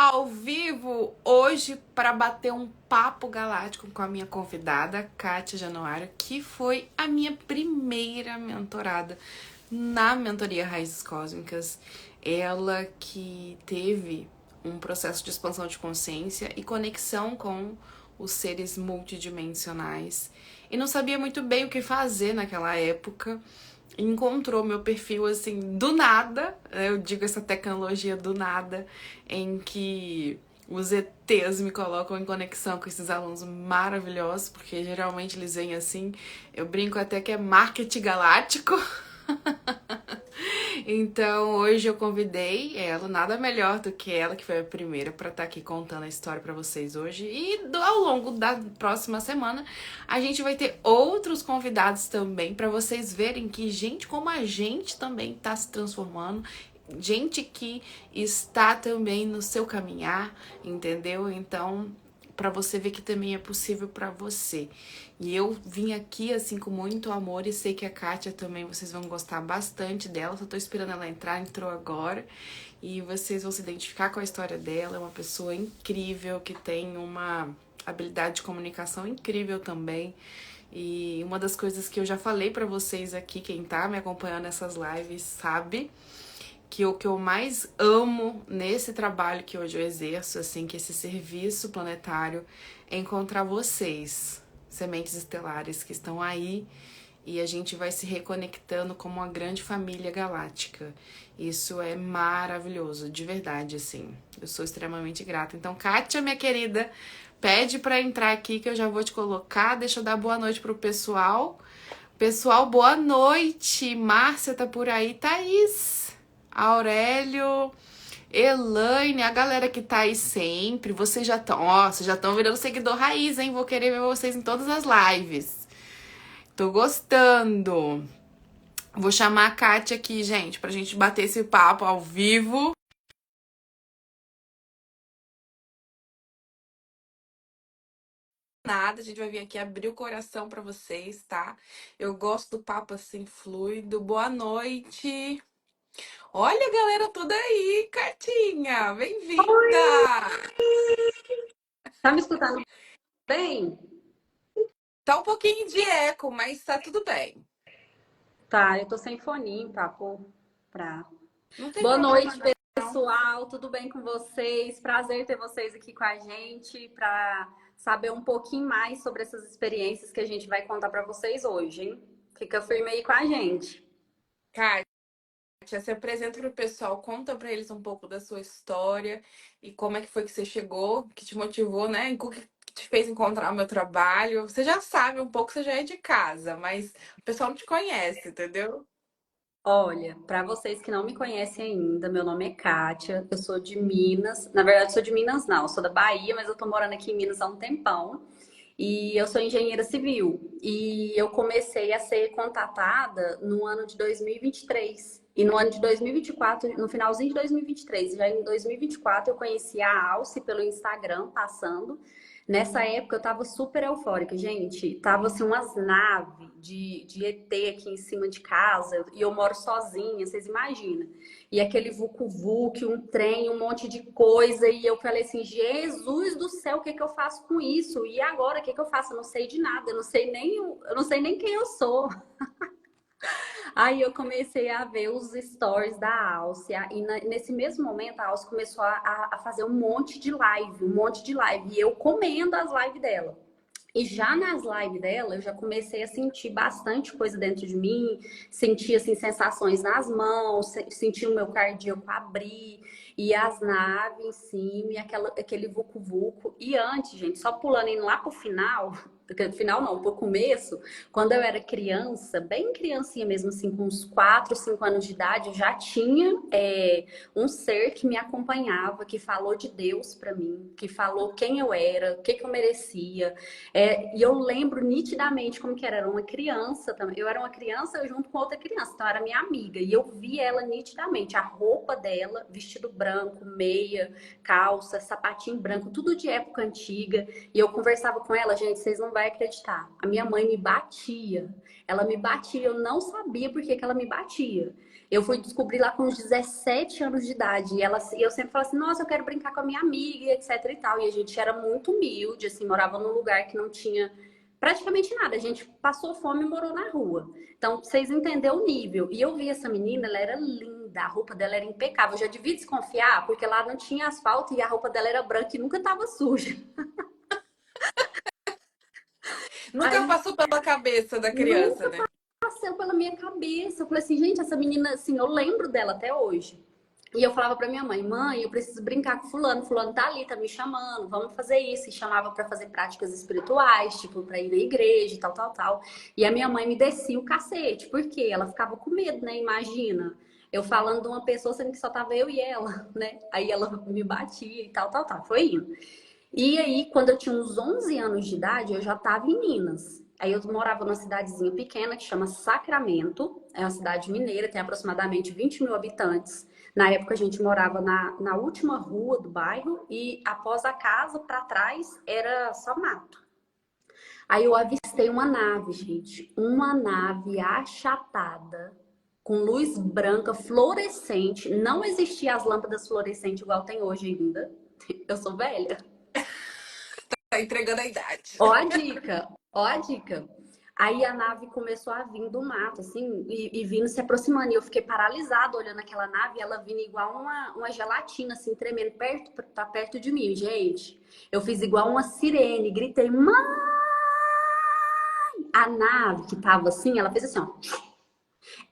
ao vivo hoje para bater um papo galáctico com a minha convidada, Kátia Januário, que foi a minha primeira mentorada na mentoria Raízes Cósmicas. Ela que teve um processo de expansão de consciência e conexão com os seres multidimensionais e não sabia muito bem o que fazer naquela época. Encontrou meu perfil assim do nada, eu digo essa tecnologia do nada, em que os ETs me colocam em conexão com esses alunos maravilhosos, porque geralmente eles vêm assim, eu brinco até que é marketing galáctico. Então hoje eu convidei ela, nada melhor do que ela, que foi a primeira, para estar aqui contando a história para vocês hoje. E ao longo da próxima semana a gente vai ter outros convidados também, para vocês verem que gente como a gente também está se transformando. Gente que está também no seu caminhar, entendeu? Então, para você ver que também é possível para você. E eu vim aqui assim com muito amor e sei que a Kátia também vocês vão gostar bastante dela. Só tô esperando ela entrar, entrou agora. E vocês vão se identificar com a história dela. É uma pessoa incrível que tem uma habilidade de comunicação incrível também. E uma das coisas que eu já falei pra vocês aqui, quem tá me acompanhando nessas lives sabe, que o que eu mais amo nesse trabalho que hoje eu exerço, assim, que esse serviço planetário, é encontrar vocês, sementes estelares que estão aí, e a gente vai se reconectando como uma grande família galáctica. Isso é maravilhoso, de verdade, assim. Eu sou extremamente grata. Então, Kátia, minha querida, pede pra entrar aqui que eu já vou te colocar. Deixa eu dar boa noite pro pessoal. Pessoal, boa noite. Márcia tá por aí, Thaís. Aurélio, Elaine, a galera que tá aí sempre, vocês já estão virando seguidor raiz, hein? Vou querer ver vocês em todas as lives. Tô gostando. Vou chamar a Kátia aqui, gente, pra gente bater esse papo ao vivo. Nada, a gente vai vir aqui abrir o coração pra vocês, tá? Eu gosto do papo assim fluido. Boa noite. Olha a galera toda aí, Catinha, bem-vinda! Tá me escutando bem? Tá um pouquinho de eco, mas tá tudo bem. Tá, eu tô sem foninho, papo pra... Não tem Boa problema noite, não. pessoal. Tudo bem com vocês? Prazer ter vocês aqui com a gente para saber um pouquinho mais sobre essas experiências que a gente vai contar para vocês hoje, hein? Fica firme aí com a gente. Kátia, se apresenta pro pessoal, conta pra eles um pouco da sua história e como é que foi que você chegou, que te motivou, né? O que te fez encontrar o meu trabalho. Você já sabe um pouco, você já é de casa, mas o pessoal não te conhece, entendeu? Olha, para vocês que não me conhecem ainda, meu nome é Kátia, eu sou de Minas. Na verdade, sou de Minas não, eu sou da Bahia, mas eu tô morando aqui em Minas há um tempão. E eu sou engenheira civil. E eu comecei a ser contatada no ano de 2023. E no ano de 2024, no finalzinho de 2023, já em 2024, eu conheci a Alce pelo Instagram, passando. Nessa época eu tava super eufórica, gente. Tava assim umas naves de ET aqui em cima de casa. E eu moro sozinha, vocês imaginam. E aquele vucu-vucu, um trem, um monte de coisa. E eu falei assim, Jesus do céu, o que que eu faço com isso? E agora, o que que eu faço? Eu não sei de nada, eu não sei nem quem eu sou. Aí eu comecei a ver os stories da Alce. E nesse mesmo momento, a Alce começou a fazer um monte de live, um monte de live. E eu comendo as lives dela. E já nas lives dela, eu já comecei a sentir bastante coisa dentro de mim, sentir assim, sensações nas mãos, sentir o meu cardíaco abrir, e as naves em cima, e aquele vucu-vucu. E antes, gente, só pulando indo lá pro final, final não, pro começo, quando eu era criança, bem criancinha mesmo, assim, com uns 4, 5 anos de idade, eu já tinha um ser que me acompanhava, que falou de Deus para mim, que falou quem eu era, o que que eu merecia. E eu lembro nitidamente como que era uma criança também. Eu era uma criança junto com outra criança, então era minha amiga. E eu vi ela nitidamente, a roupa dela, vestido branco, meia, calça, sapatinho branco, tudo de época antiga. E eu conversava com ela, gente, vocês não vão acreditar. A minha mãe me batia. Ela me batia, eu não sabia por que que ela me batia. Eu fui descobrir lá com uns 17 anos de idade. E eu sempre falava assim, nossa, eu quero brincar com a minha amiga, e etc e tal. E a gente era muito humilde, assim, morava num lugar que não tinha praticamente nada. A gente passou fome e morou na rua. Então, pra vocês entenderem o nível. E eu vi essa menina, ela era linda, a roupa dela era impecável. Eu já devia desconfiar, porque lá não tinha asfalto e a roupa dela era branca e nunca estava suja. Nunca Aí, passou pela cabeça da criança, nunca né? passou pela minha cabeça. Eu falei assim, gente, essa menina, assim, eu lembro dela até hoje. E eu falava pra minha mãe, mãe, eu preciso brincar com fulano, fulano tá ali, tá me chamando, vamos fazer isso. E chamava pra fazer práticas espirituais, tipo, pra ir na igreja e tal, tal, tal. E a minha mãe me descia o cacete, porque ela ficava com medo, né? Imagina. Eu falando de uma pessoa, sendo que só tava eu e ela, né? Aí ela me batia e tal, tal, tal. Foi indo. E aí, quando eu tinha uns 11 anos de idade, eu já estava em Minas. Aí eu morava numa cidadezinha pequena que chama Sacramento. É uma cidade mineira, tem aproximadamente 20 mil habitantes. Na época a gente morava na última rua do bairro e após a casa para trás era só mato. Aí eu avistei uma nave, gente. Uma nave achatada, com luz branca, fluorescente. Não existia as lâmpadas fluorescentes igual tem hoje ainda. Eu sou velha. Tá entregando a idade. Ó a dica, ó a dica. Aí a nave começou a vir do mato, assim, e vindo se aproximando. E eu fiquei paralisada olhando aquela nave, e ela vindo igual uma gelatina, assim, tremendo perto, tá perto de mim, gente. Eu fiz igual uma sirene, gritei, mãe! A nave que tava assim, ela fez assim, ó.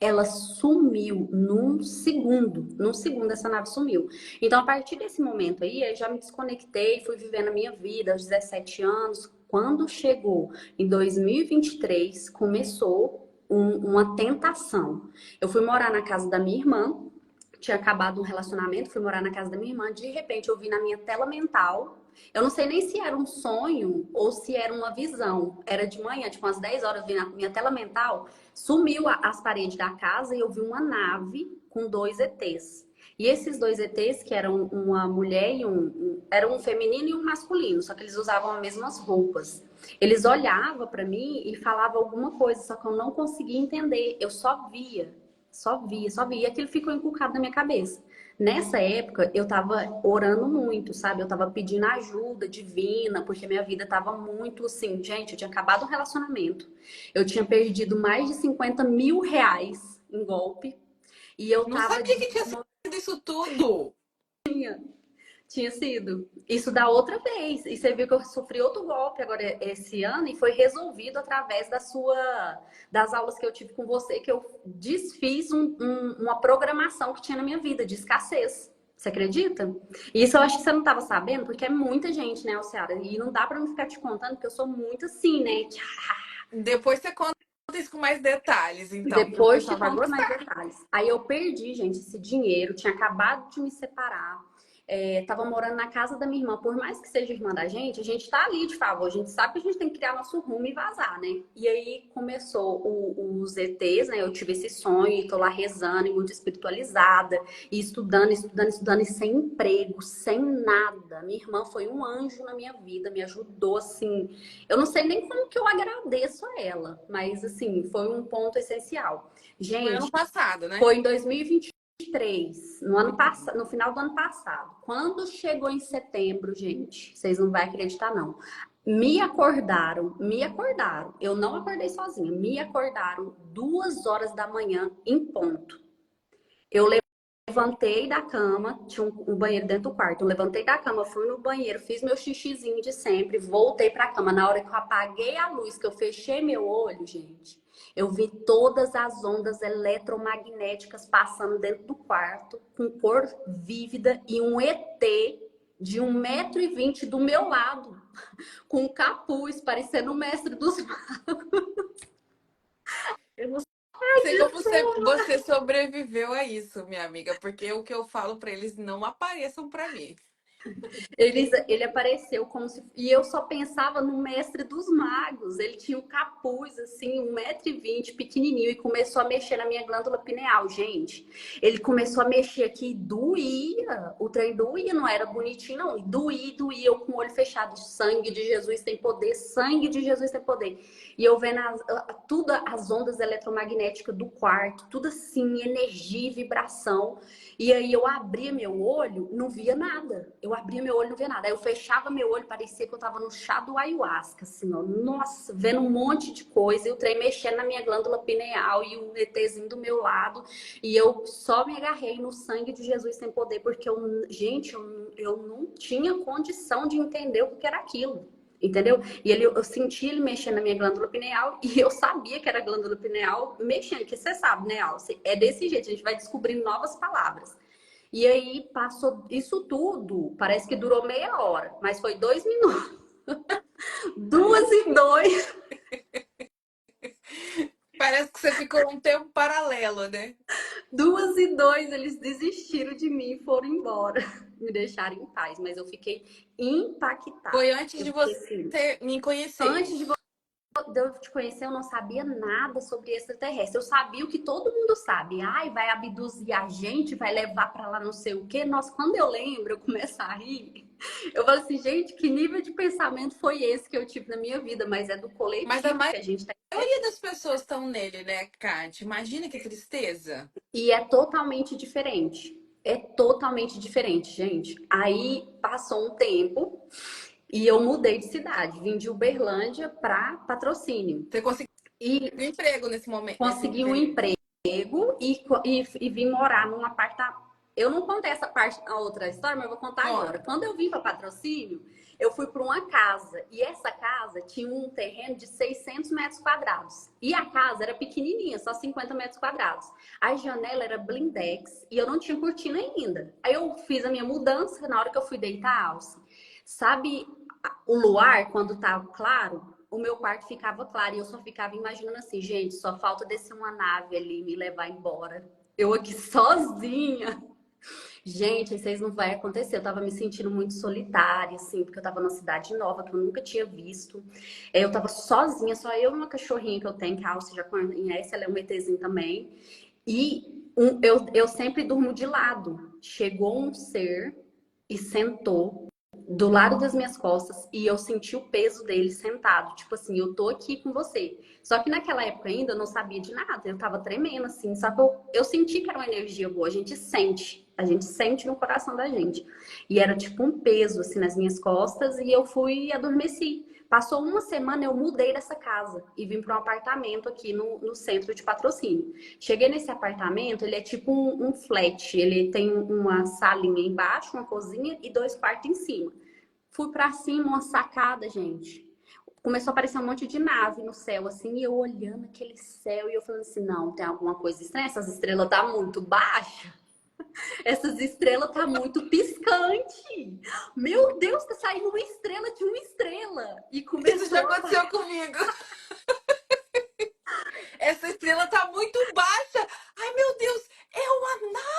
Ela sumiu num segundo. Num segundo essa nave sumiu. Então, a partir desse momento aí, eu já me desconectei, fui vivendo a minha vida aos 17 anos. Quando chegou em 2023, começou uma tentação. Eu fui morar na casa da minha irmã, tinha acabado um relacionamento, fui morar na casa da minha irmã. De repente, eu vi na minha tela mental. Eu não sei nem se era um sonho ou se era uma visão. Era de manhã, tipo umas 10 horas, eu vi na minha tela mental. Sumiu as paredes da casa e eu vi uma nave com dois ETs. E esses dois ETs, que eram uma mulher e era um feminino e um masculino, só que eles usavam as mesmas roupas. Eles olhavam para mim e falavam alguma coisa, só que eu não conseguia entender. Eu só via. Só via, só via. E aquilo ficou encucado na minha cabeça. Nessa época, eu tava orando muito, sabe? Eu tava pedindo ajuda divina, porque minha vida tava muito assim. Gente, eu tinha acabado um relacionamento. Eu tinha perdido mais de 50 mil reais em golpe. E eu Não tava sabia que tinha sido isso tudo. tinha sido. Isso da outra vez. E você viu que eu sofri outro golpe agora esse ano e foi resolvido através das aulas que eu tive com você, que eu desfiz uma programação que tinha na minha vida de escassez. Você acredita? E isso eu acho que você não estava sabendo, porque é muita gente, né, Alciara? E não dá para não ficar te contando, porque eu sou muito assim, né? Depois você conta isso com mais detalhes, então, porque o Depois te pessoal vai conto mais gostar. detalhes. Aí eu perdi, gente, esse dinheiro, tinha acabado de me separar. Tava morando na casa da minha irmã, por mais que seja irmã da gente, a gente tá ali de favor, a gente sabe que a gente tem que criar nosso rumo e vazar, né? E aí começou os ETs, né? Eu tive esse sonho e tô lá rezando e muito espiritualizada, e estudando, estudando, estudando, e sem emprego, sem nada. Minha irmã foi um anjo na minha vida, me ajudou assim. Eu não sei nem como que eu agradeço a ela, mas assim, foi um ponto essencial. Foi ano Gente, passado, né? foi em 2023, no ano passado, no final do ano passado. Quando chegou em setembro, gente, vocês não vão acreditar não. Me acordaram. Eu não acordei sozinha. Me acordaram 2 horas da manhã em ponto. Eu levantei da cama, tinha um banheiro dentro do quarto. Eu levantei da cama, fui no banheiro, fiz meu xixizinho de sempre, voltei pra cama. Na hora que eu apaguei a luz, que eu fechei meu olho, gente, eu vi todas as ondas eletromagnéticas passando dentro do quarto, com cor vívida e um ET de 1,20 m do meu lado, com um capuz, parecendo o mestre dos Eu não sei como você sobreviveu a isso, minha amiga, porque o que eu falo pra eles não apareçam pra mim. Ele apareceu como se. E eu só pensava no mestre dos magos. Ele tinha um capuz, assim, 1,20 m, pequenininho, e começou a mexer na minha glândula pineal, gente. Ele começou a mexer aqui, doía. O trem doía, não era bonitinho, não. Doía, doía. Eu com o olho fechado. Sangue de Jesus tem poder, sangue de Jesus tem poder. E eu vendo tudo, as ondas eletromagnéticas do quarto, tudo assim, energia e vibração. E aí eu abria meu olho, não via nada. Eu abria meu olho, não via nada. Aí eu fechava meu olho, parecia que eu tava no chá do ayahuasca, assim, ó. Nossa, vendo um monte de coisa. E o trem mexendo na minha glândula pineal e o ETzinho do meu lado. E eu só me agarrei no sangue de Jesus sem poder, porque gente, eu não tinha condição de entender o que era aquilo. Entendeu? E eu senti ele mexendo na minha glândula pineal e eu sabia que era a glândula pineal mexendo, que você sabe, né, Alce? É desse jeito, a gente vai descobrindo novas palavras. E aí passou isso tudo, parece que durou meia hora, mas foi 2 minutos. 2 e 2. Parece que você ficou um tempo paralelo, né? 2 e 2, eles desistiram de mim e foram embora. Me deixaram em paz, mas eu fiquei Foi impactada. antes Eu de fiquei assim, você me conhecer. antes de eu te conhecer, eu não sabia nada sobre extraterrestre. Eu sabia o que todo mundo sabe. Ai, vai abduzir a gente, vai levar pra lá não sei o quê. Nossa, quando eu lembro, eu começo a rir. Eu falo assim, gente, que nível de pensamento foi esse que eu tive na minha vida? Mas é do Mas a coletivo que a gente tá. maioria das pessoas estão nele, né, Kátia? Imagina que tristeza. E é totalmente diferente. É totalmente diferente, gente. Aí passou um tempo e eu mudei de cidade. Vim de Uberlândia para Patrocínio. Você conseguiu E emprego nesse momento, nesse consegui um período. emprego e vim morar num apartamento. Eu não contei essa parte, a outra história, mas eu vou contar agora. Conta. Quando eu vim para Patrocínio, eu fui para uma casa. E essa casa tinha um terreno de 600 metros quadrados. E a casa era pequenininha, só 50 metros quadrados. A janela era blindex e eu não tinha cortina ainda. Aí eu fiz a minha mudança, na hora que eu fui deitar, Alce. Sabe o luar, quando tá claro? O meu quarto ficava claro e eu só ficava imaginando assim, gente, só falta descer uma nave ali e me levar embora. Eu aqui sozinha. Gente, vocês não vai acontecer. Eu tava me sentindo muito solitária, assim, porque eu tava numa cidade nova que eu nunca tinha visto. Eu tava sozinha, só eu e uma cachorrinha que eu tenho, que a Alce já conhece, ela é um ETzinho também. E eu sempre durmo de lado. Chegou um ser e sentou do lado das minhas costas e eu senti o peso dele sentado, tipo assim, eu tô aqui com você. Só que naquela época ainda eu não sabia de nada, eu tava tremendo assim, só que eu senti que era uma energia boa, a gente sente no coração da gente. E era tipo um peso assim nas minhas costas e eu fui e adormeci. Passou uma semana, eu mudei dessa casa e vim para um apartamento aqui no centro de Patrocínio. Cheguei nesse apartamento, ele é tipo um flat. Ele tem uma salinha embaixo, uma cozinha e 2 quartos em cima. Fui para cima, uma sacada, gente. Começou a aparecer um monte de nave no céu, assim, e eu olhando aquele céu e eu falando assim, não, tem alguma coisa estranha, essas estrelas tá muito baixa. Essas estrelas tá muito piscante. Meu Deus, tá saindo uma estrela de uma estrela. E Isso já começou a. aconteceu comigo. Essa estrela tá muito baixa. Ai, meu Deus, é uma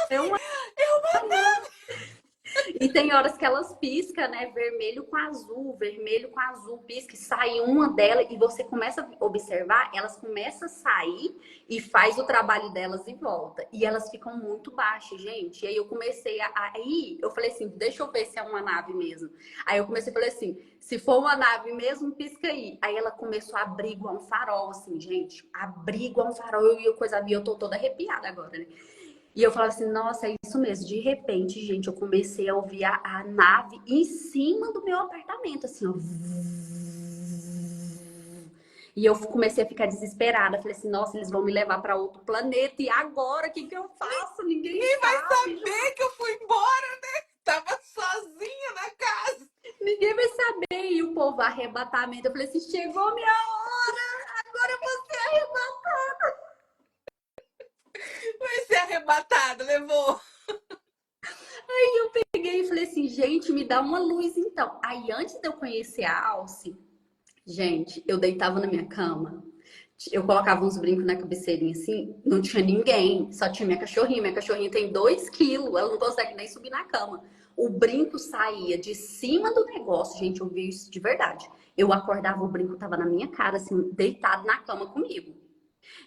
É nave! uma. É uma nave! E tem horas que elas piscam, né? Vermelho com azul, pisca, e sai uma delas e você começa a observar, elas começam a sair e faz o trabalho delas e volta. E elas ficam muito baixas, gente. E aí eu comecei aí eu falei assim, deixa eu ver se é uma nave mesmo. Aí eu comecei a falar assim, se for uma nave mesmo, pisca aí. Aí ela começou a abrir igual um farol, assim, gente. Abrir igual um farol e eu coisa vi, eu tô toda arrepiada agora, né? E eu falava assim, nossa, é isso mesmo. De repente, gente, eu comecei a ouvir a nave em cima do meu apartamento, assim, ó. E eu comecei a ficar desesperada. Falei assim, nossa, eles vão me levar para outro planeta. E agora, o que que eu faço? Ninguém Quem vai sabe. saber que eu fui embora, né? Tava sozinha na casa. Ninguém vai saber. E o povo arrebatamento. Eu falei assim, chegou a minha hora. Agora eu vou ser arrebatada. Vai ser arrebatado, levou. Peguei e falei assim, gente, me dá uma luz então. Aí, antes de eu conhecer a Alce, gente, eu deitava na minha cama, eu colocava uns brincos na cabeceirinha assim, não tinha ninguém, só tinha minha cachorrinha. Minha cachorrinha tem 2 quilos, ela não consegue nem subir na cama. o brinco saía de cima do negócio, gente, eu vi isso de verdade. Eu acordava, o brinco tava na minha cara, assim, deitado na cama comigo.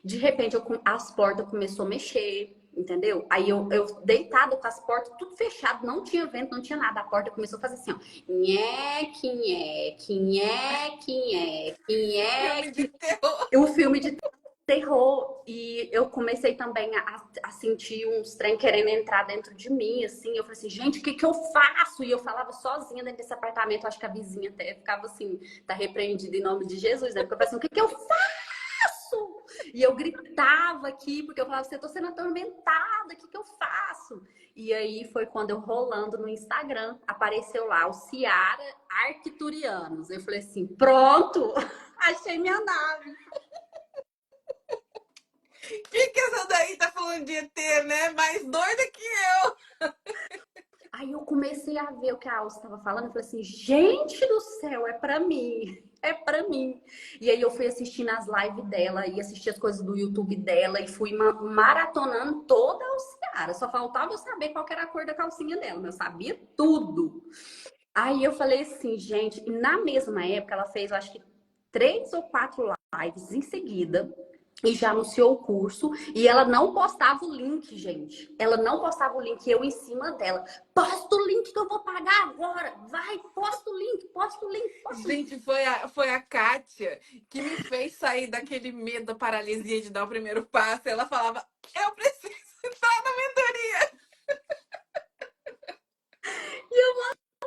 De repente, as portas começou a mexer, entendeu? Aí eu deitada com as portas tudo fechado, não tinha vento, não tinha nada. A porta começou a fazer assim, ó. Nheque, nheque, nheque, nheque, Filme de nheque. terror. O filme de terror. E eu comecei também a sentir uns trem querendo entrar dentro de mim, assim. Eu falei assim, gente, o que que eu faço? E eu falava sozinha dentro desse apartamento. Acho que a vizinha até ficava assim, tá repreendida em nome de Jesus, né? Porque eu falei assim, o que que eu faço? E eu gritava aqui, porque eu falava assim, eu tô sendo atormentada, o que que eu faço? E aí foi quando eu rolando no Instagram, apareceu lá o Ciara Arcturianos. Eu falei assim, pronto, achei minha nave. Que essa daí tá falando de ET, né? Mais doida que eu. Aí eu comecei a ver o que a Alça estava falando, eu falei assim, gente do céu, é pra mim, é pra mim. E aí eu fui assistindo as lives dela, e assisti as coisas do YouTube dela, e fui maratonando toda a Ciara. Só faltava eu saber qual que era a cor da calcinha dela, mas eu sabia tudo. Aí eu falei assim, gente, e na mesma época ela fez, eu acho que 3 ou 4 lives em seguida e já anunciou o curso e ela não postava o link, gente. Ela não postava o link, eu em cima dela. Posta o link que eu vou pagar agora. Vai, posta o link, posta o link, posta o link. Gente, foi a Kátia que me fez sair daquele medo da paralisia de dar o primeiro passo. Ela falava, eu preciso estar na mentoria.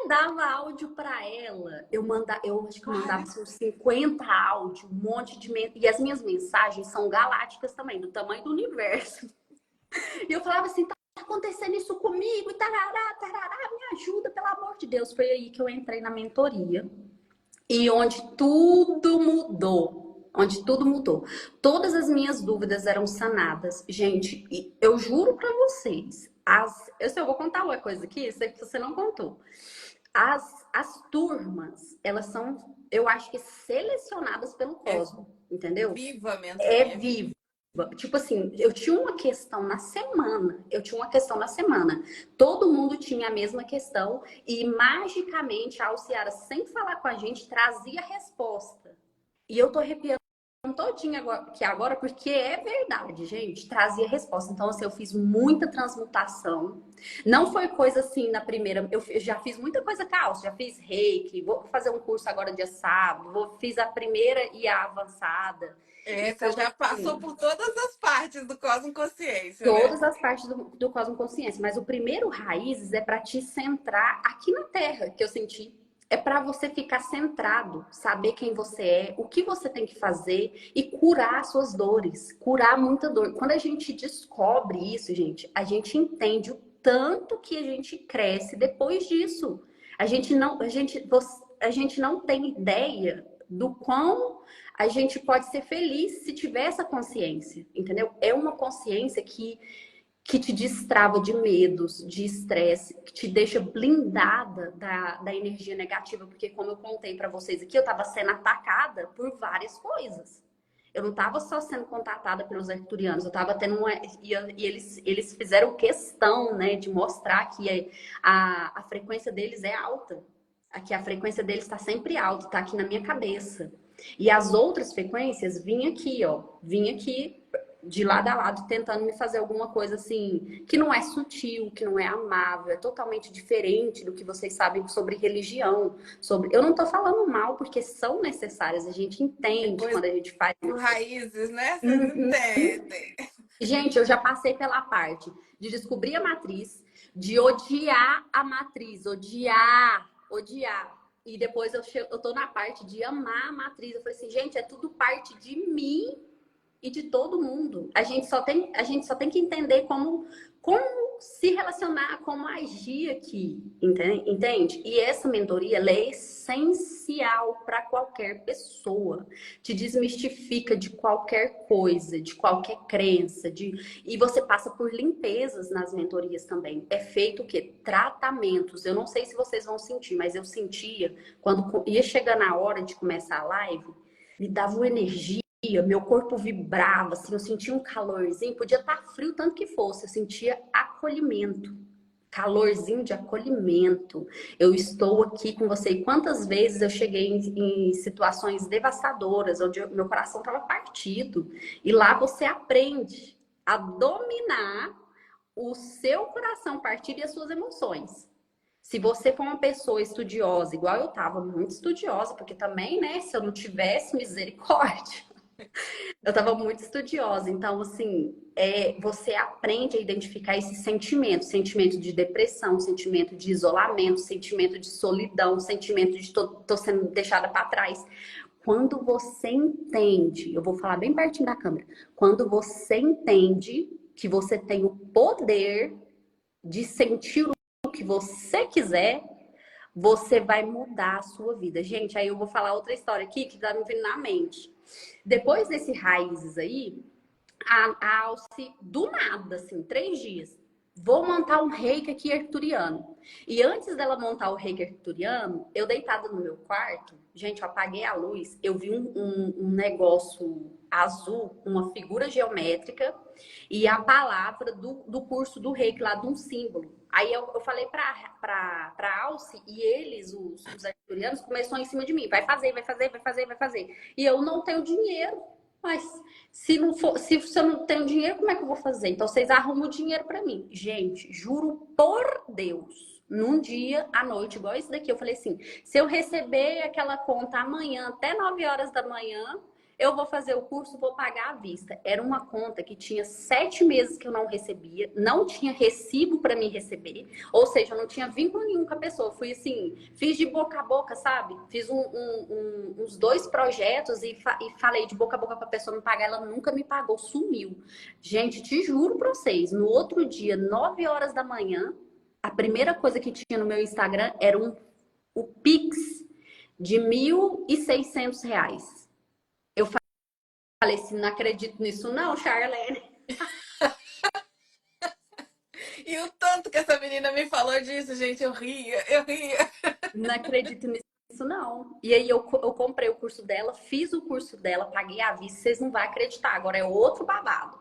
Mandava áudio para ela. Eu acho que eu mandava Ai, assim, uns 50 áudios, um monte de e as minhas mensagens são galácticas também, do tamanho do universo. E eu falava assim, tá acontecendo isso comigo, e tarará, tarará, me ajuda, pelo amor de Deus. Foi aí que eu entrei na mentoria e onde tudo mudou. Onde tudo mudou. Todas as minhas dúvidas eram sanadas. Gente, eu juro pra vocês, eu vou contar uma coisa aqui, sei que você não contou. As turmas, elas são, eu acho que selecionadas pelo é Cosmo, entendeu? viva a É mentoria, viva. vivo. Tipo assim, eu tinha uma questão na semana. Eu tinha uma questão na semana. Todo mundo tinha a mesma questão e magicamente a Alciara, sem falar com a gente, trazia a resposta. E eu tô arrepiando todinha agora, porque é verdade, gente. Trazia resposta. Então, assim, eu fiz muita transmutação. Não foi coisa assim na primeira. Eu já fiz muita coisa com a Alcia, já fiz reiki, vou fazer um curso agora dia sábado, fiz a primeira e a avançada. Você Então, já passou assim, por todas as partes do Cosmo Consciência, né? todas as partes do Cosmo Consciência, mas o primeiro raízes é para te centrar aqui na Terra, que eu senti. É para você ficar centrado, saber quem você é, o que você tem que fazer e curar as suas dores, curar muita dor. Quando a gente descobre isso, gente, a gente entende o tanto que a gente cresce depois disso. A gente não tem ideia do quão a gente pode ser feliz se tiver essa consciência, entendeu? É uma consciência que te destrava de medos, de estresse, que te deixa blindada da energia negativa, porque como eu contei para vocês aqui, eu estava sendo atacada por várias coisas. Eu não estava só sendo contatada pelos arcturianos, eu estava tendo uma. E eles fizeram questão, né, de mostrar que a frequência deles é alta. Aqui a frequência deles está sempre alta, está aqui na minha cabeça. E as outras frequências vinham aqui, ó. Vinha aqui de lado a lado, tentando me fazer alguma coisa assim, que não é sutil, que não é amável, é totalmente diferente do que vocês sabem sobre religião. Eu não tô falando mal, porque são necessárias, a gente entende Depois quando a gente faz do isso. Raízes, né? Vocês Uhum. entendem. Gente, eu já passei pela parte de descobrir a matriz, de odiar a matriz, odiar. E depois eu tô na parte de amar a matriz. Eu falei assim, gente, é tudo parte de mim e de todo mundo. A gente só tem que entender como se relacionar, como agir aqui, entende? E essa mentoria ela é essencial para qualquer pessoa. Te desmistifica de qualquer coisa, de qualquer crença, e você passa por limpezas nas mentorias também. É feito o quê? Tratamentos. Eu não sei se vocês vão sentir, mas eu sentia quando ia chegar na hora de começar a live, me dava uma energia, meu corpo vibrava, assim, eu sentia um calorzinho, podia estar frio tanto que fosse, eu sentia acolhimento. calorzinho de acolhimento. Eu estou aqui com você. E quantas vezes eu cheguei em situações devastadoras, onde meu coração estava partido. E lá você aprende a dominar o seu coração partido e as suas emoções. Se você for uma pessoa estudiosa, igual eu estava, muito estudiosa, porque também, né, se eu não tivesse misericórdia, eu estava muito estudiosa. Então, assim, você aprende a identificar esse sentimento, sentimento de depressão, sentimento de isolamento, sentimento de solidão, sentimento de tô sendo deixada para trás. Quando você entende, eu vou falar bem pertinho da câmera, quando você entende que você tem o poder de sentir o que você quiser, você vai mudar a sua vida. Gente, aí eu vou falar outra história aqui que tá me vindo na mente. Depois desse raízes aí, a Alce, do nada, assim, 3 dias, vou montar um reiki aqui arcturiano. E antes dela montar o reiki arcturiano, eu deitada no meu quarto, gente, eu apaguei a luz, eu vi um negócio azul, uma figura geométrica e a palavra do curso do reiki lá, de um símbolo. Aí eu falei pra Alce e eles, os arcturianos, começaram em cima de mim. Vai fazer, vai fazer, vai fazer, vai fazer. E eu não tenho dinheiro. Mas se não for, se eu não tenho dinheiro, como é que eu vou fazer? Então vocês arrumam o dinheiro para mim. Gente, juro por Deus, num dia à noite, igual esse daqui, eu falei assim: se eu receber aquela conta amanhã até 9 horas da manhã, eu vou fazer o curso, vou pagar à vista. Era uma conta que tinha 7 meses que eu não recebia, não tinha recibo para mim receber, ou seja, eu não tinha vínculo nenhum com a pessoa. Fui assim, fiz de boca a boca, sabe? Fiz uns 2 projetos e falei de boca a boca para a pessoa me pagar, ela nunca me pagou, sumiu. Gente, te juro para vocês, no outro dia, 9 horas da manhã, a primeira coisa que tinha no meu Instagram era o Pix de R$ 1.600. Eu falei assim, não acredito nisso não, Charlene. E o tanto que essa menina me falou disso, gente, eu ria, eu ria. Não acredito nisso não. E aí eu comprei o curso dela, fiz o curso dela, paguei à vista, vocês não vão acreditar, agora é outro babado.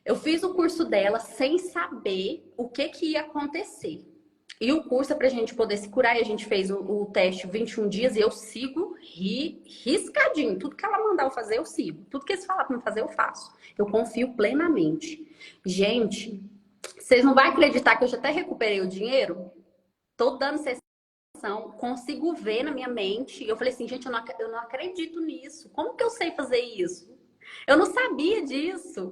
Eu fiz o curso dela sem saber o que ia acontecer. E o curso é pra gente poder se curar. E a gente fez o teste 21 dias e eu sigo riscadinho. Tudo que ela mandar eu fazer, eu sigo. Tudo que eles falar pra me fazer, eu faço. Eu confio plenamente. Gente, vocês não vão acreditar que eu já até recuperei o dinheiro? Tô dando sessão, consigo ver na minha mente. Eu falei assim, gente, eu não acredito nisso. Como que eu sei fazer isso? Eu não sabia disso.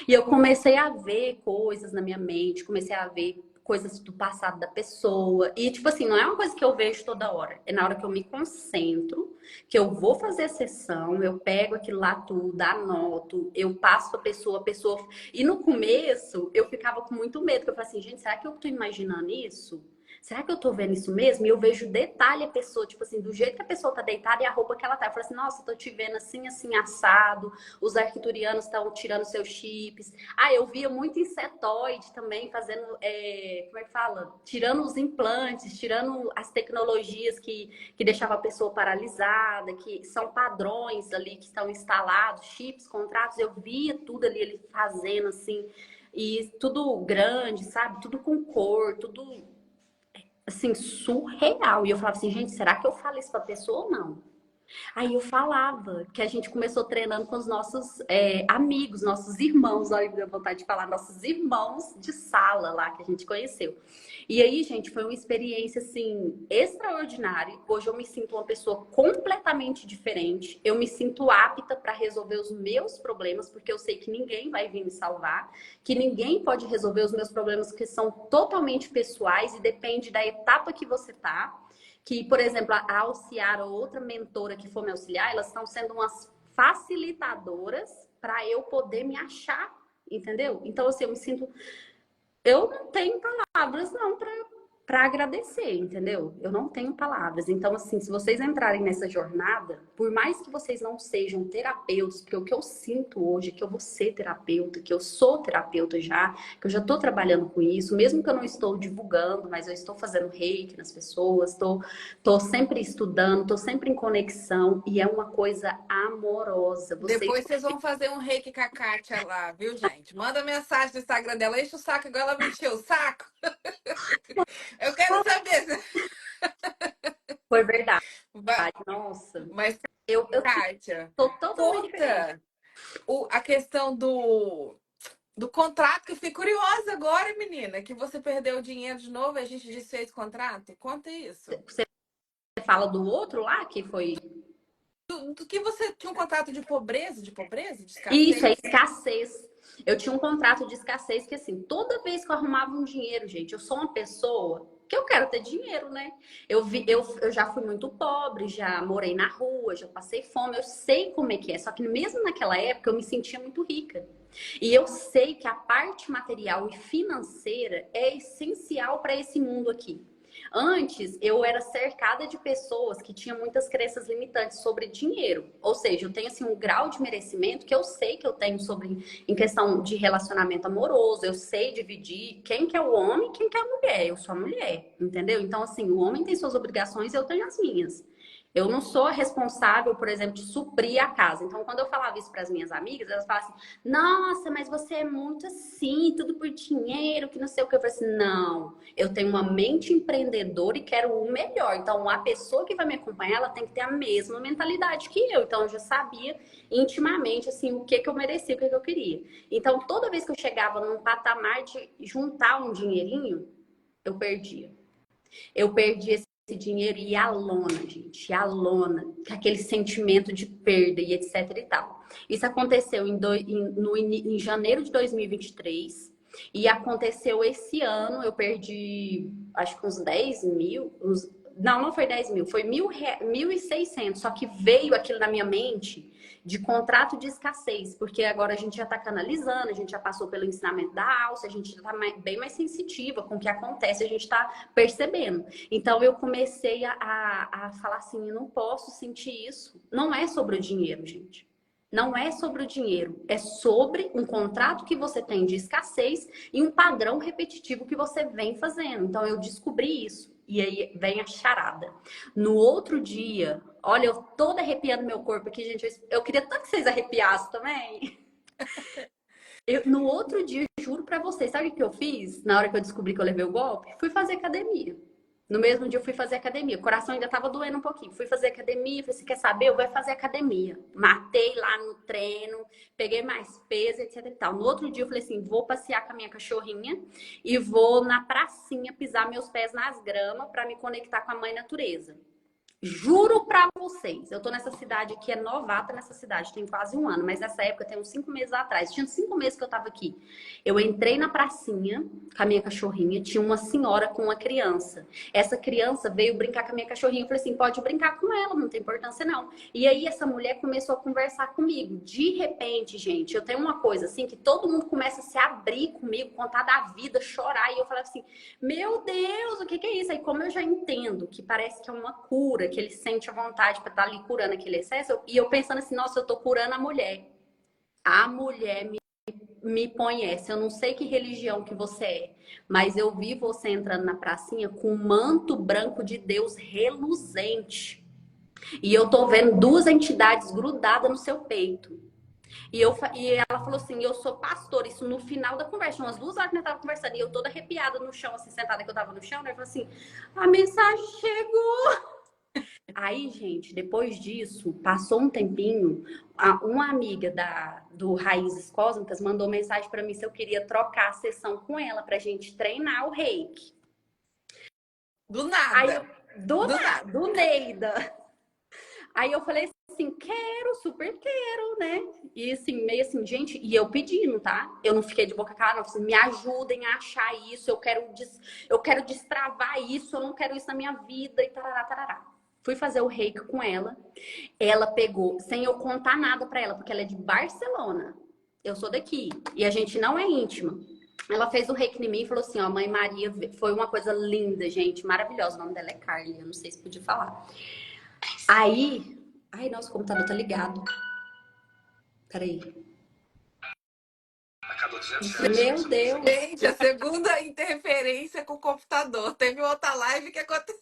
E eu comecei a ver coisas na minha mente, comecei a ver coisas do passado da pessoa. E, tipo assim, não é uma coisa que eu vejo toda hora. É na hora que eu me concentro, que eu vou fazer a sessão, eu pego aquilo lá tudo, anoto, eu passo pra pessoa, a pessoa. E no começo, eu ficava com muito medo, porque eu falei assim, gente, será que eu tô imaginando isso? Será que eu tô vendo isso mesmo? E eu vejo detalhe a pessoa, tipo assim, do jeito que a pessoa tá deitada e a roupa que ela tá. Eu falo assim, nossa, tô te vendo assim, assim, assado. Os arcturianos estão tirando seus chips. Ah, eu via muito insetoide também fazendo, como é que fala? Tirando os implantes, tirando as tecnologias que deixavam a pessoa paralisada, que são padrões ali que estão instalados, chips, contratos. Eu via tudo ali ele fazendo assim. E tudo grande, sabe? Tudo com cor, tudo assim, surreal. E eu falava assim, gente, será que eu falo isso pra pessoa ou não? Aí eu falava que a gente começou treinando com os nossos amigos, nossos irmãos, olha, deu vontade de falar, nossos irmãos de sala lá que a gente conheceu. E aí, gente, foi uma experiência assim extraordinária. Hoje eu me sinto uma pessoa completamente diferente. Eu me sinto apta para resolver os meus problemas, porque eu sei que ninguém vai vir me salvar, que ninguém pode resolver os meus problemas que são totalmente pessoais e depende da etapa que você tá. Que, por exemplo, a Alciara ou outra mentora que for me auxiliar, elas estão sendo umas facilitadoras para eu poder me achar, entendeu? Então, assim, eu me sinto... Eu não tenho palavras, não, para agradecer, entendeu? Eu não tenho palavras. Então, assim, se vocês entrarem nessa jornada, por mais que vocês não sejam terapeutas, porque o que eu sinto hoje é que eu vou ser terapeuta, que eu sou terapeuta já, que eu já estou trabalhando com isso, mesmo que eu não estou divulgando, mas eu estou fazendo reiki nas pessoas, tô sempre estudando, tô sempre em conexão e é uma coisa amorosa. Vocês Depois vocês vão fazer um reiki com a Kátia lá, viu, gente? Manda mensagem no Instagram dela, enche o saco, igual ela me encheu o saco. Eu quero saber. foi verdade. Vai- Nossa, Mas, eu Kátia, tô totalmente diferente. conta a questão do contrato, que eu fiquei curiosa agora, menina, que você perdeu o dinheiro de novo e a gente desfez o contrato. Conta isso. Você fala do outro lá que foi. Do que você tinha um contrato de pobreza, de Isso, é escassez? escassez. Eu tinha um contrato de escassez que, assim, toda vez que eu arrumava um dinheiro, gente, eu sou uma pessoa que eu quero ter dinheiro, né? Eu já fui muito pobre, já morei na rua, já passei fome, eu sei como é que é. Só que mesmo naquela época eu me sentia muito rica. E eu sei que a parte material e financeira é essencial para esse mundo aqui. Antes, eu era cercada de pessoas que tinham muitas crenças limitantes sobre dinheiro. Ou seja, eu tenho assim um grau de merecimento que eu sei que eu tenho sobre em questão de relacionamento amoroso, eu sei dividir quem que é o homem e quem que é a mulher. Eu sou a mulher, entendeu? Então, assim, o homem tem suas obrigações, eu tenho as minhas. Eu não sou responsável, por exemplo, de suprir a casa. Então, quando eu falava isso para as minhas amigas, elas falavam assim: nossa, mas você é muito assim, tudo por dinheiro, que não sei o que. Eu falei assim: não, eu tenho uma mente empreendedora e quero o melhor. Então, a pessoa que vai me acompanhar, ela tem que ter a mesma mentalidade que eu. Então, eu já sabia intimamente, assim, o que eu merecia, o que eu queria. Então, toda vez que eu chegava num patamar de juntar um dinheirinho, eu perdia. Eu perdi esse dinheiro e a lona, gente, a lona, aquele sentimento de perda e etc e tal. Isso aconteceu em janeiro de 2023 e aconteceu esse ano, eu perdi acho que uns 10 mil, não foi 10 mil, foi 1.600, só que veio aquilo na minha mente de contrato de escassez, porque agora a gente já está canalizando, a gente já passou pelo ensinamento da alça, a gente já está bem mais sensitiva com o que acontece, a gente está percebendo. Então eu comecei a falar assim, eu não posso sentir isso. Não é sobre o dinheiro, gente. Não é sobre o dinheiro, é sobre um contrato que você tem de escassez e um padrão repetitivo que você vem fazendo. Então eu descobri isso. E aí vem a charada. No outro dia, olha, eu toda arrepiando meu corpo aqui, gente. Eu queria tanto que vocês arrepiassem também. No outro dia, juro pra vocês, sabe o que eu fiz? Na hora que eu descobri que eu levei o golpe? Fui fazer academia. No mesmo dia eu fui fazer academia. O coração ainda tava doendo um pouquinho. Fui fazer academia, falei, você quer saber? Eu vou fazer academia. Matei lá no treino, peguei mais peso, etc e tal. No outro dia eu falei assim, vou passear com a minha cachorrinha e vou na pracinha pisar meus pés nas gramas para me conectar com a mãe natureza. Juro pra vocês, eu tô nessa cidade aqui, é novata nessa cidade, tem quase um ano, mas nessa época tem uns 5 meses atrás, tinha 5 meses que eu tava aqui. Eu entrei na pracinha com a minha cachorrinha, tinha uma senhora com uma criança. Essa criança veio brincar com a minha cachorrinha, eu falei assim, pode brincar com ela, não tem importância não. E aí essa mulher começou a conversar comigo. De repente, gente, eu tenho uma coisa assim, que todo mundo começa a se abrir comigo, contar da vida, chorar, e eu falava assim, meu Deus, o que é isso? Aí como eu já entendo que parece que é uma cura, que ele sente a vontade para estar ali curando aquele excesso. E eu pensando assim, nossa, eu tô curando a mulher. A mulher me conhece. Eu não sei que religião que você é, mas eu vi você entrando na pracinha com um manto branco de Deus reluzente. E eu tô vendo duas entidades grudadas no seu peito. E ela falou assim, eu sou pastora, isso no final da conversa, umas 2 horas que nós tava conversando, e eu toda arrepiada no chão, assim, sentada que eu tava no chão, né? Eu falei assim, a mensagem chegou. Aí, gente, depois disso, passou um tempinho, uma amiga do Raízes Cósmicas mandou mensagem para mim se eu queria trocar a sessão com ela pra gente treinar o reiki. Do Aí, nada. do Do nada, nada. do Neida. Aí eu falei assim, quero, super quero, né? E assim, meio assim, gente, e eu pedindo, tá? Eu não fiquei de boca calada, não. Assim, me ajudem a achar isso, eu quero destravar isso, eu não quero isso na minha vida e tarará, tarará. Fui fazer o reiki com ela. Ela pegou, sem eu contar nada pra ela, porque ela é de Barcelona. Eu sou daqui. E a gente não é íntima. Ela fez o reiki em mim e falou assim, ó, Mãe Maria, foi uma coisa linda, gente, maravilhosa. O nome dela é Carly, eu não sei se podia falar. Aí, ai, nossa, o computador tá ligado. Peraí. Meu Deus. Gente, a segunda interferência com o computador. Teve outra live que aconteceu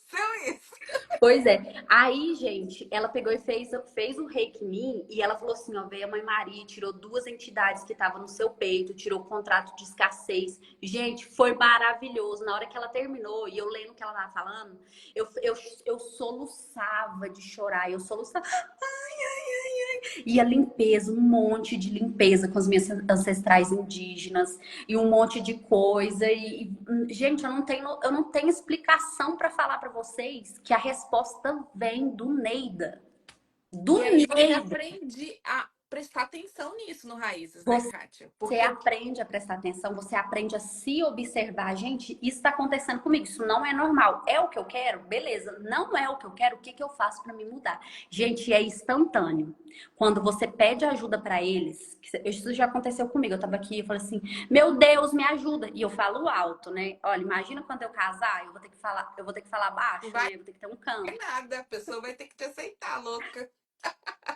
isso. Pois é. Aí, gente, ela pegou e fez o reiki em mim e ela falou assim, ó, veio a Mãe Maria, tirou 2 entidades que estavam no seu peito, tirou o contrato de escassez. Gente, foi maravilhoso. Na hora que ela terminou e eu lendo o que ela tava falando, eu soluçava de chorar. Eu soluçava. E a limpeza, um monte de limpeza com as minhas ancestrais indígenas e um monte de coisa. Gente, eu não tenho explicação para falar para vocês que a resposta vem do Neida. Do E aí você Neida. aprende a prestar atenção nisso no Raízes, né, Você Kátia? Você aprende a prestar atenção, você aprende a se observar. Gente, isso está acontecendo comigo, isso não é normal. É o que eu quero? Beleza. Não é o que eu quero, o que que eu faço para me mudar? Gente, é instantâneo. Quando você pede ajuda para eles, isso já aconteceu comigo. Eu tava aqui e falei assim: "Meu Deus, me ajuda". E eu falo alto, né? Olha, imagina quando eu casar, eu vou ter que falar baixo, Não vai né? Eu vou ter que ter um canto. nada, a pessoa vai ter que te aceitar, louca.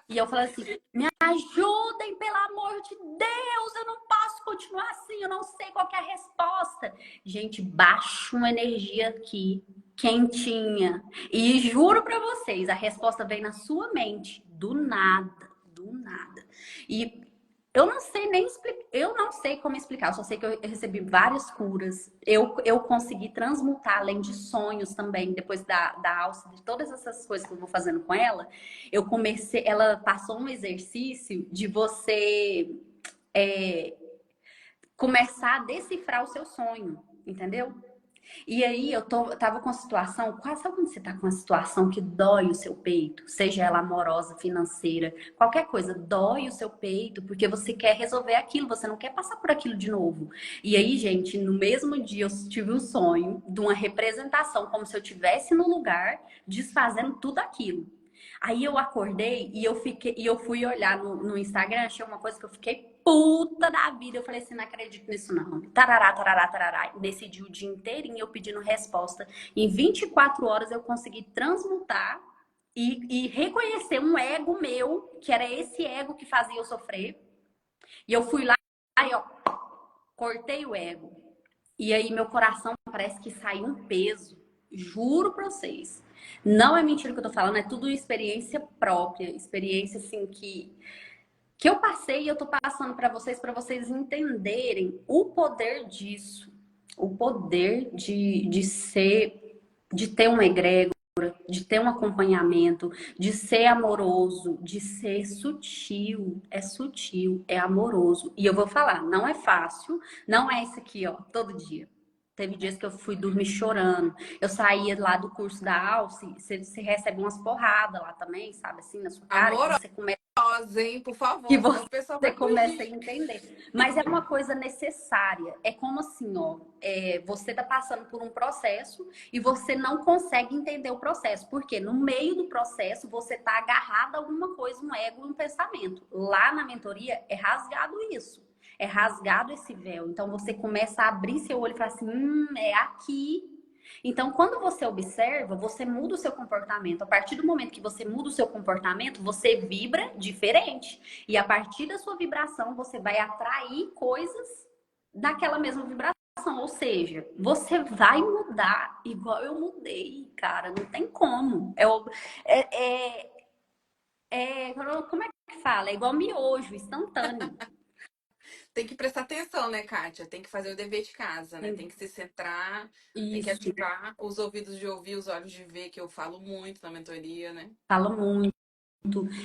E eu falei assim: me ajudem, pelo amor de Deus, eu não posso continuar assim, eu não sei qual que é a resposta. Gente, baixa uma energia aqui, quentinha. E juro pra vocês, a resposta vem na sua mente, do nada, do nada. E eu não sei nem explicar, eu não sei como explicar, eu só sei que eu recebi várias curas. Eu consegui transmutar, além de sonhos também, depois da alça, de todas essas coisas que eu vou fazendo com ela, eu comecei, ela passou um exercício de você começar a decifrar o seu sonho, entendeu? E aí eu tava com uma situação, quase sabe quando você tá com uma situação que dói o seu peito, seja ela amorosa, financeira, qualquer coisa, dói o seu peito, porque você quer resolver aquilo, você não quer passar por aquilo de novo. E aí, gente, no mesmo dia eu tive um sonho de uma representação, como se eu estivesse no lugar, desfazendo tudo aquilo. Aí eu acordei e eu fui olhar no Instagram, achei uma coisa que eu fiquei puta da vida. Eu falei assim, não acredito nisso não. Tarará, tarará, tarará. Decidi o dia inteirinho eu pedindo resposta. Em 24 horas eu consegui transmutar e reconhecer um ego meu, que era esse ego que fazia eu sofrer. E eu fui lá e ó, cortei o ego. E aí meu coração parece que saiu um peso. Juro pra vocês. Não é mentira o que eu tô falando, é tudo experiência própria, experiência assim que eu passei e eu tô passando para vocês entenderem o poder disso, o poder de ser, de ter uma egrégora, de ter um acompanhamento, de ser amoroso, de ser sutil, é amoroso. E eu vou falar, não é fácil, não é isso aqui, ó, todo dia. Teve dias que eu fui dormir chorando. Eu saía lá do curso da Alce, você recebe umas porradas lá também, sabe, assim, na sua cara, que você começa Amorosa, hein? Por que favor, senão o pessoal você vai começa a fugir. entender. Mas é uma coisa necessária. É como assim, ó, você tá passando por um processo e você não consegue entender o processo. Porque no meio do processo você tá agarrado a alguma coisa, um ego, um pensamento. Lá na mentoria é rasgado isso. É rasgado esse véu. Então você começa a abrir seu olho e falar assim, é aqui. Então, quando você observa, você muda o seu comportamento. A partir do momento que você muda o seu comportamento, você vibra diferente. E a partir da sua vibração, você vai atrair coisas daquela mesma vibração. Ou seja, você vai mudar igual eu mudei, cara. Não tem como. Como é que fala? É igual miojo, instantâneo. Tem que prestar atenção, né, Kátia? Tem que fazer o dever de casa, né? Tem que se centrar, tem que Isso, ativar os ouvidos de ouvir, os olhos de ver, que eu falo muito na mentoria, né? fala muito.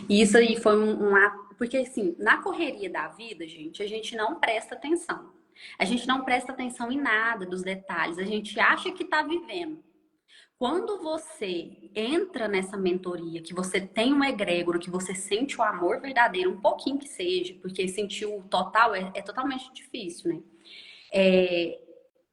E isso aí foi um ato. Porque, assim, na correria da vida, gente, a gente não presta atenção. A gente não presta atenção em nada dos detalhes. A gente acha que tá vivendo. Quando você entra nessa mentoria, que você tem uma egrégora, que você sente o amor verdadeiro, um pouquinho que seja, porque sentir o total é totalmente difícil, né?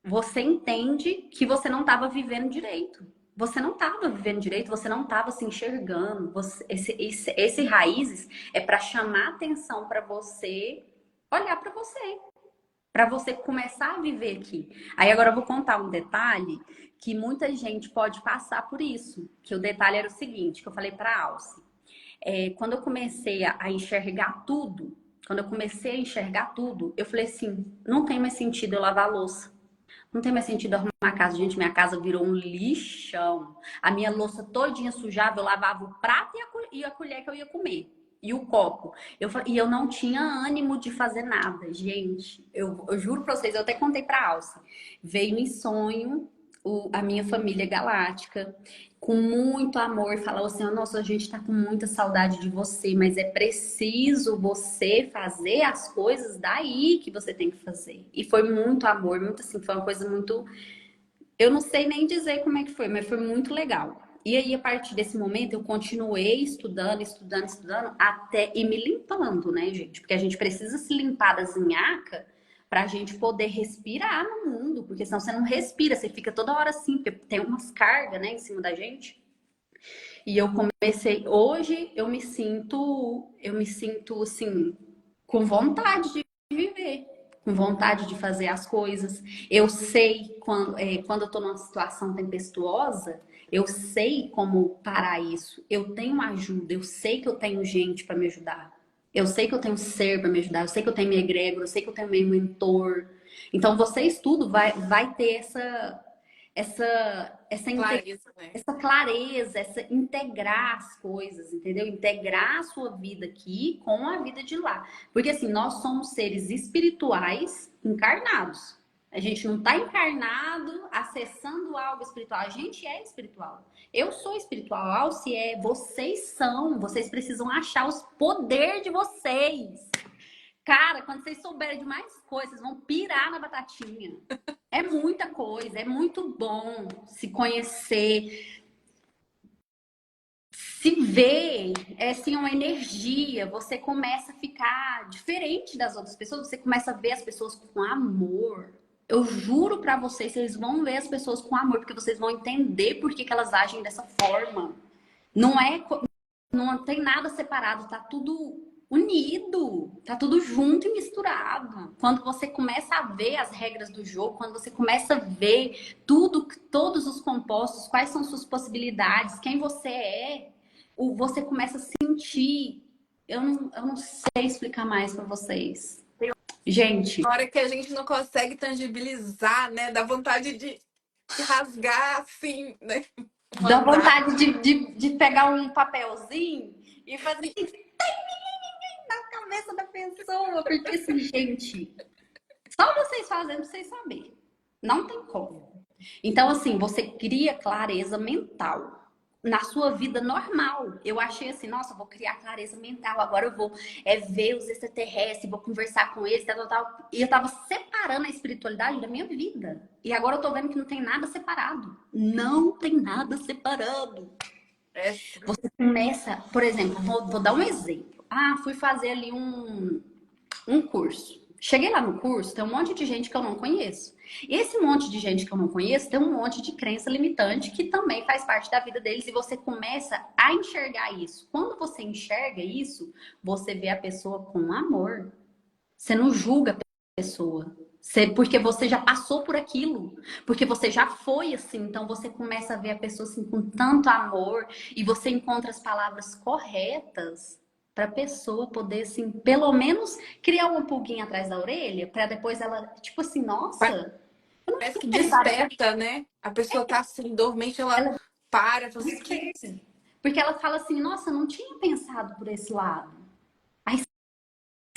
Você entende que você não estava vivendo direito. Você não estava vivendo direito, você não estava se enxergando. Esse raízes é para chamar atenção para você olhar para você. para você começar a viver aqui. Aí agora eu vou contar um detalhe que muita gente pode passar por isso. Que o detalhe era o seguinte, que eu falei para a Alce. Quando eu comecei a enxergar tudo, eu falei assim, não tem mais sentido eu lavar a louça. Não tem mais sentido arrumar a casa. Gente, minha casa virou um lixão. A minha louça todinha sujava, eu lavava o prato e a colher que eu ia comer. E o copo. E eu não tinha ânimo de fazer nada. Gente, eu juro pra vocês, eu até contei pra Alce. Veio em sonho a minha família galáctica, com muito amor, falou assim: nossa, a gente tá com muita saudade de você, mas é preciso você fazer as coisas daí que você tem que fazer. E foi muito amor, muito assim, foi uma coisa muito. Eu não sei nem dizer como é que foi, mas foi muito legal. E aí, a partir desse momento, eu continuei estudando, até ir me limpando, né, gente? Porque a gente precisa se limpar das nhaca pra gente poder respirar no mundo, porque senão você não respira, você fica toda hora assim, porque tem umas cargas, né, em cima da gente. E eu comecei, hoje eu me sinto assim, com vontade de viver, com vontade de fazer as coisas. Eu sei quando eu tô numa situação tempestuosa, eu sei como parar isso. Eu tenho ajuda, eu sei que eu tenho gente para me ajudar. Eu sei que eu tenho ser para me ajudar, eu sei que eu tenho minha egrégora, eu sei que eu tenho meu mentor. Então, vocês tudo vai ter Clareza, né? essa clareza, essa integrar as coisas, entendeu? Integrar a sua vida aqui com a vida de lá. Porque assim, nós somos seres espirituais encarnados. A gente não está encarnado acessando algo espiritual. A gente é espiritual. Eu sou espiritual. Alce vocês são. Vocês precisam achar os poderes de vocês. Cara, quando vocês souberem de mais coisas, vocês vão pirar na batatinha. É muita coisa, é muito bom se conhecer, se ver, é assim, uma energia. Você começa a ficar diferente das outras pessoas, você começa a ver as pessoas com amor. Eu juro pra vocês vão ver as pessoas com amor, porque vocês vão entender por que elas agem dessa forma. Não é, não tem nada separado, tá tudo unido, tá tudo junto e misturado. Quando você começa a ver as regras do jogo, quando você começa a ver tudo, todos os compostos, quais são suas possibilidades, quem você é, você começa a sentir. Eu não sei explicar mais para vocês. Gente, Na hora que a gente não consegue tangibilizar, né? Dá vontade de rasgar assim, né? dá Mandar. vontade de pegar um papelzinho e fazer assim na cabeça da pessoa, porque assim, gente, só vocês fazendo pra vocês saberem. Não tem como. Então, assim, você cria clareza mental na sua vida normal. Eu achei assim, nossa, vou criar clareza mental. Agora eu vou ver os extraterrestres, vou conversar com eles, tal, tal, tal. E eu tava separando a espiritualidade da minha vida. E agora eu tô vendo que não tem nada separado. Não tem nada separado. É, Você começa, por exemplo, vou dar um exemplo. Ah, fui fazer ali um curso. Cheguei lá no curso, tem um monte de gente que eu não conheço. E esse monte de gente que eu não conheço tem um monte de crença limitante que também faz parte da vida deles e você começa a enxergar isso. Quando você enxerga isso, você vê a pessoa com amor. Você não julga a pessoa. Porque você já passou por aquilo. Porque você já foi assim. Então você começa a ver a pessoa assim com tanto amor e você encontra as palavras corretas para a pessoa poder, assim, pelo menos criar uma pulguinha atrás da orelha, para depois ela, tipo assim, nossa, eu não parece tinha que pensado. desperta, né? A pessoa tá assim, dormente, ela Ela para, fala assim, que desperta. Porque ela fala assim, nossa, eu não tinha pensado por esse lado. Aí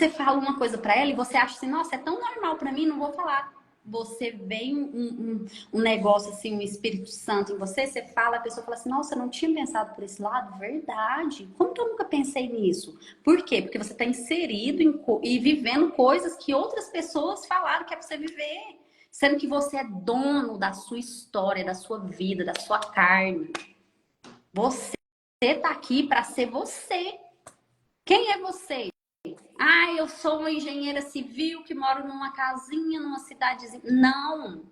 você fala uma coisa para ela e você acha assim, nossa, é tão normal para mim, não vou falar. Você vem um negócio assim, um Espírito Santo em você, você fala, a pessoa fala assim, nossa, eu não tinha pensado por esse lado, verdade. Como que eu nunca pensei nisso? Por quê? Porque você está inserido e vivendo coisas que outras pessoas falaram que é para você viver. Sendo que você é dono da sua história, da sua vida, da sua carne. Você tá aqui para ser você. Quem é você? Ah, eu sou uma engenheira civil que moro numa casinha, numa cidadezinha. Não.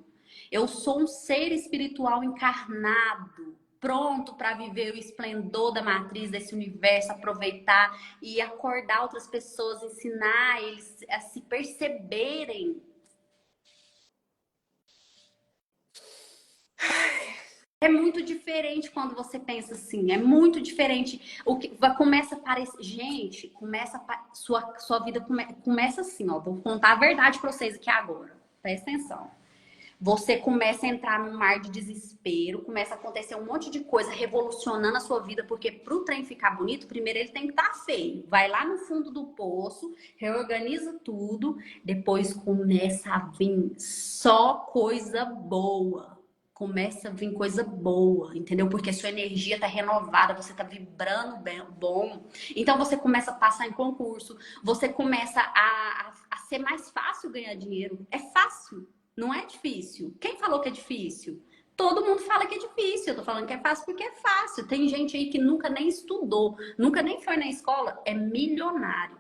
Eu sou um ser espiritual encarnado, pronto para viver o esplendor da matriz desse universo, aproveitar e acordar outras pessoas, ensinar eles a se perceberem. É muito diferente quando você pensa assim, é muito diferente. O que começa a parecer, gente, sua vida começa assim, ó. Vou contar a verdade pra vocês aqui agora. Presta atenção. Você começa a entrar num mar de desespero, começa a acontecer um monte de coisa revolucionando a sua vida, porque pro trem ficar bonito, primeiro ele tem que estar feio. Vai lá no fundo do poço, reorganiza tudo, depois começa a vir só coisa boa. Começa a vir coisa boa, entendeu? Porque a sua energia tá renovada, você tá vibrando bem, bom. Então você começa a passar em concurso, você começa a ser mais fácil ganhar dinheiro. É fácil. Não é difícil. Quem falou que é difícil? Todo mundo fala que é difícil. Eu tô falando que é fácil porque é fácil. Tem gente aí que nunca nem estudou, nunca nem foi na escola, é milionário.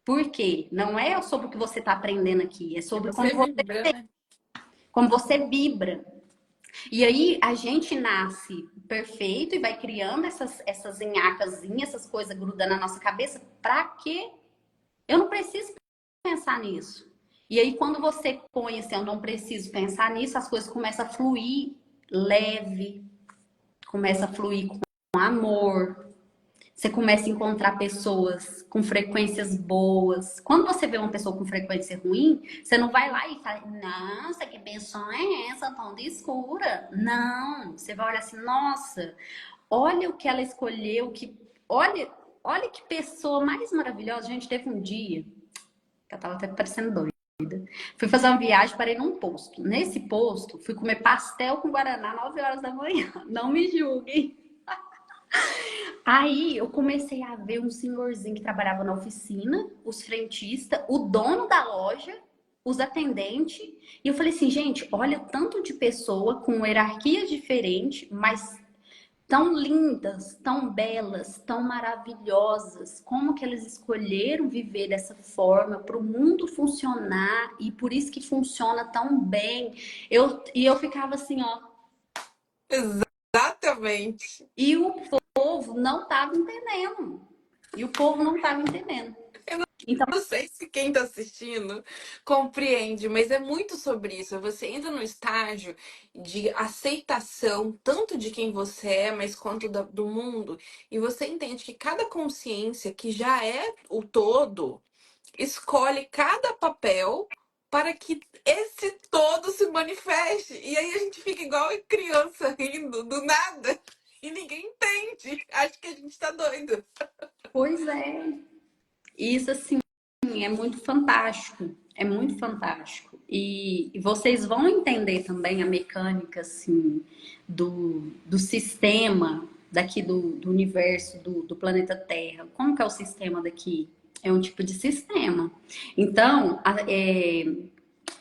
Por quê? Não é sobre o que você tá aprendendo aqui, é sobre Você vibra, né? como você vibra. E aí a gente nasce perfeito e vai criando essas nhacazinhas, essas coisas grudando na nossa cabeça. Pra quê? Eu não preciso pensar nisso. E aí, quando você põe assim, eu não preciso pensar nisso, as coisas começam a fluir leve, começa a fluir com amor. Você começa a encontrar pessoas com frequências boas. Quando você vê uma pessoa com frequência ruim, você não vai lá e fala, nossa, que pessoa é essa, tão escura? Não, você vai olhar assim, nossa, olha o que ela escolheu, olha que pessoa mais maravilhosa. Gente, teve um dia que eu tava até parecendo doida. Fui fazer uma viagem, parei num posto. Nesse posto, fui comer pastel com guaraná 9 horas da manhã. Não me julguem. Aí eu comecei a ver um senhorzinho que trabalhava na oficina, os frentistas, o dono da loja, os atendentes. E eu falei assim, gente, olha tanto de pessoa com hierarquias diferentes, mas tão lindas, tão belas, tão maravilhosas. Como que eles escolheram viver dessa forma para o mundo funcionar e por isso que funciona tão bem. Eu ficava assim, ó. Exatamente. E o povo não estava entendendo. E o povo não estava entendendo. Então, Não sei se quem tá assistindo compreende, mas é muito sobre isso. Você entra no estágio de aceitação, tanto de quem você é, mas quanto do mundo, e você entende que cada consciência, que já é o todo, escolhe cada papel para que esse todo se manifeste. E aí a gente fica igual criança rindo do nada e ninguém entende. Acho que a gente tá doido. pois é. Isso assim é muito fantástico. É muito fantástico. E vocês vão entender também a mecânica assim do sistema daqui do universo, do planeta Terra. Como que é o sistema daqui? É um tipo de sistema. Então,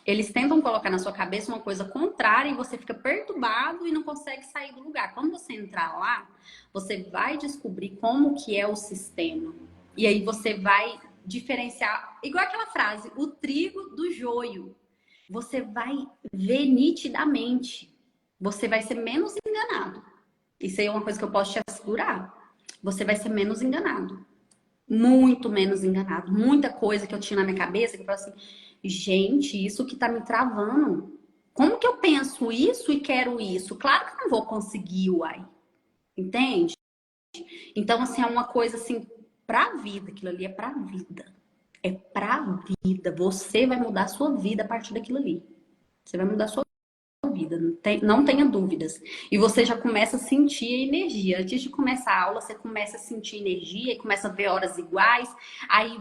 eles tentam colocar na sua cabeça uma coisa contrária e você fica perturbado e não consegue sair do lugar. Quando você entrar lá, você vai descobrir como que é o sistema. E aí você vai diferenciar, igual aquela frase, o trigo do joio. Você vai ver nitidamente. Você vai ser menos enganado. Isso aí é uma coisa que eu posso te assegurar. Você vai ser menos enganado. Muito menos enganado. Muita coisa que eu tinha na minha cabeça que eu falei assim, gente, isso que tá me travando. Como que eu penso isso e quero isso? Claro que eu não vou conseguir, uai. Entende? Então, assim, é uma coisa assim, pra vida. Aquilo ali é pra vida. É pra vida. Você vai mudar a sua vida a partir daquilo ali. Você vai mudar a sua vida, não tenha dúvidas. E você já começa a sentir a energia. Antes de começar a aula, você começa a sentir energia e começa a ver horas iguais. Aí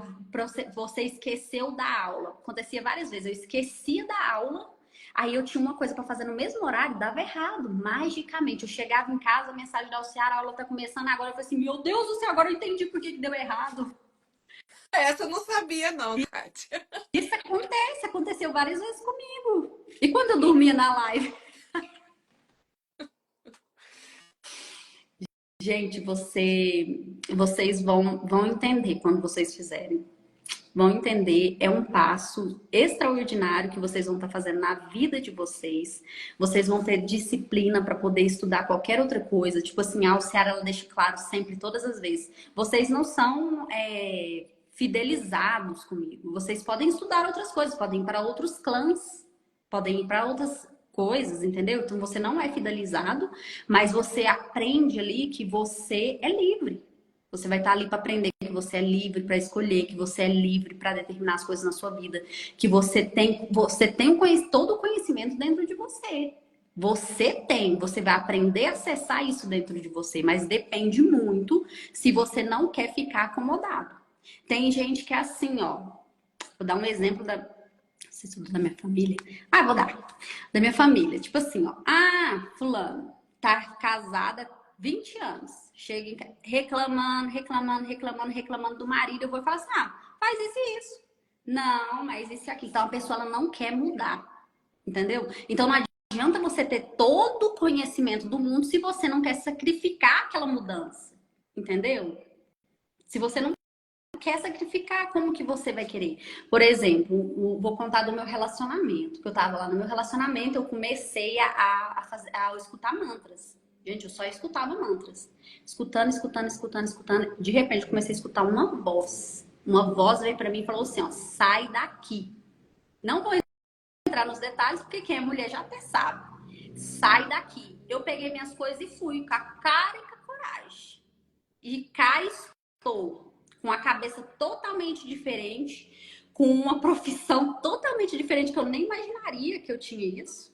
você esqueceu da aula. Acontecia várias vezes. Eu esquecia da aula. Aí eu tinha uma coisa para fazer no mesmo horário, dava errado, magicamente. Eu chegava em casa, a mensagem da Alciara, a aula tá começando agora. Eu falei assim, meu Deus do céu, agora eu entendi por que deu errado. Essa eu não sabia, não, Kátia. Isso acontece, aconteceu várias vezes comigo. E quando eu dormia na live? Gente, vocês vão entender quando vocês fizerem. Vão entender, é um passo extraordinário que vocês vão estar fazendo na vida de vocês. Vocês vão ter disciplina para poder estudar qualquer outra coisa. Tipo assim, a Alciara, ela deixa claro sempre, todas as vezes. Vocês não são fidelizados comigo. Vocês podem estudar outras coisas, podem ir para outros clãs, podem ir para outras coisas, entendeu? Então você não é fidelizado, mas você aprende ali que você é livre. Você vai estar ali para aprender que você é livre para escolher, que você é livre para determinar as coisas na sua vida, que você tem todo o conhecimento dentro de você. Você vai aprender a acessar isso dentro de você, mas depende muito se você não quer ficar acomodado. Tem gente que é assim, ó. Vou dar um exemplo da, se isso é da minha família. Ah, vou dar. Da minha família. Tipo assim, ó. Ah, fulano tá casada há 20 anos. Chega em casa reclamando do marido. Eu vou falar assim, ah, faz isso e isso. Não, mas isso aqui. Então a pessoa ela não quer mudar. Entendeu? Então não adianta você ter todo o conhecimento do mundo se você não quer sacrificar aquela mudança. Entendeu? Se você não quer sacrificar, como que você vai querer? Por exemplo, vou contar do meu relacionamento. Que eu tava lá no meu relacionamento, eu comecei a escutar mantras. Gente, eu só escutava mantras. Escutando. De repente, eu comecei a escutar uma voz. Uma voz veio pra mim e falou assim, ó, sai daqui. Não vou entrar nos detalhes, porque quem é mulher já até sabe. Sai daqui. Eu peguei minhas coisas e fui com a cara e com a coragem. E cá estou, com a cabeça totalmente diferente, com uma profissão totalmente diferente, que eu nem imaginaria que eu tinha isso.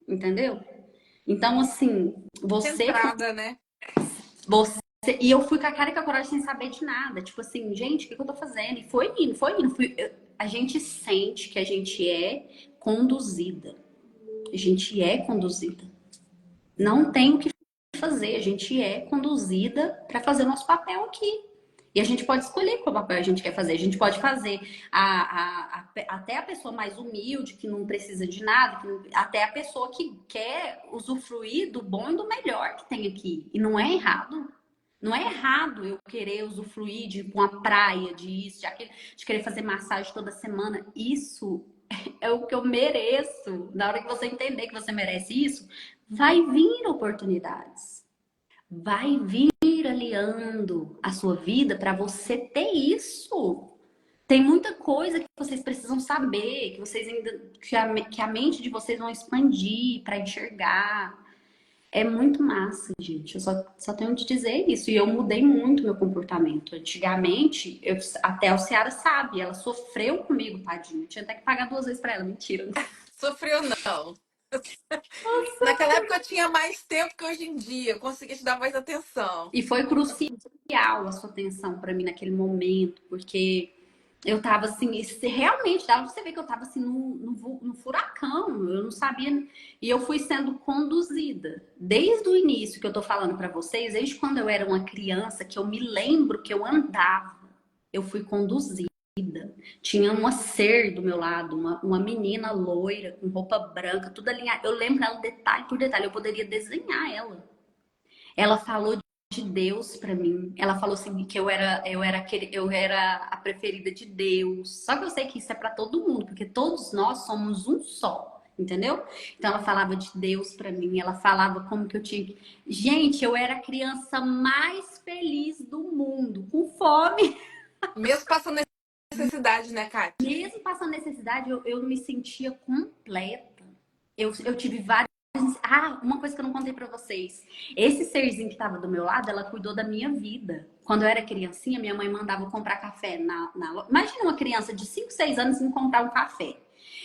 Entendeu? Então, assim, Centrada, né? você. E eu fui com a cara e com a coragem sem saber de nada. Tipo assim, gente, o que eu tô fazendo? E foi indo. A gente sente que a gente é conduzida. A gente é conduzida. Não tem o que fazer, a gente é conduzida para fazer o nosso papel aqui. E a gente pode escolher qual papel a gente quer fazer. A gente pode fazer até a pessoa mais humilde, que não precisa de nada, até a pessoa que quer usufruir do bom e do melhor que tem aqui. E não é errado. Não é errado eu querer usufruir de uma praia, de isso, de aquilo, de querer fazer massagem toda semana. Isso é o que eu mereço. Na hora que você entender que você merece isso, vai vir oportunidades. Vai vir aliando a sua vida para você ter isso. Tem muita coisa que vocês precisam saber, que vocês ainda que a mente de vocês vão expandir para enxergar. É muito massa, gente. Eu só tenho que dizer isso. E eu mudei muito meu comportamento. Antigamente, até a Ciara sabe, ela sofreu comigo, tadinha. Eu tinha até que pagar 2 vezes pra ela. Mentira. Sofreu, não. Naquela época eu tinha mais tempo que hoje em dia. Eu consegui te dar mais atenção. E foi crucial a sua atenção pra mim naquele momento, porque eu tava assim, realmente dava pra você ver que eu tava assim no furacão, eu não sabia. E eu fui sendo conduzida. Desde o início que eu tô falando pra vocês, desde quando eu era uma criança, que eu me lembro que eu andava, eu fui conduzida. Tinha uma ser do meu lado, uma menina loira, com roupa branca, tudo alinhado. Eu lembro ela detalhe por detalhe, eu poderia desenhar ela. Ela falou de Deus pra mim. Ela falou assim que eu era a preferida de Deus. Só que eu sei que isso é pra todo mundo, porque todos nós somos um só, entendeu? Então ela falava de Deus pra mim, ela falava como que eu tinha que... Gente, eu era a criança mais feliz do mundo, com fome. Mesmo passando necessidade, né, Kátia? Mesmo passando necessidade, eu me sentia completa. Eu tive vários. Ah, uma coisa que eu não contei pra vocês. Esse serzinho que tava do meu lado, ela cuidou da minha vida. Quando eu era criancinha, minha mãe mandava eu comprar café na loja. Imagina uma criança de 5, 6 anos sem comprar um café.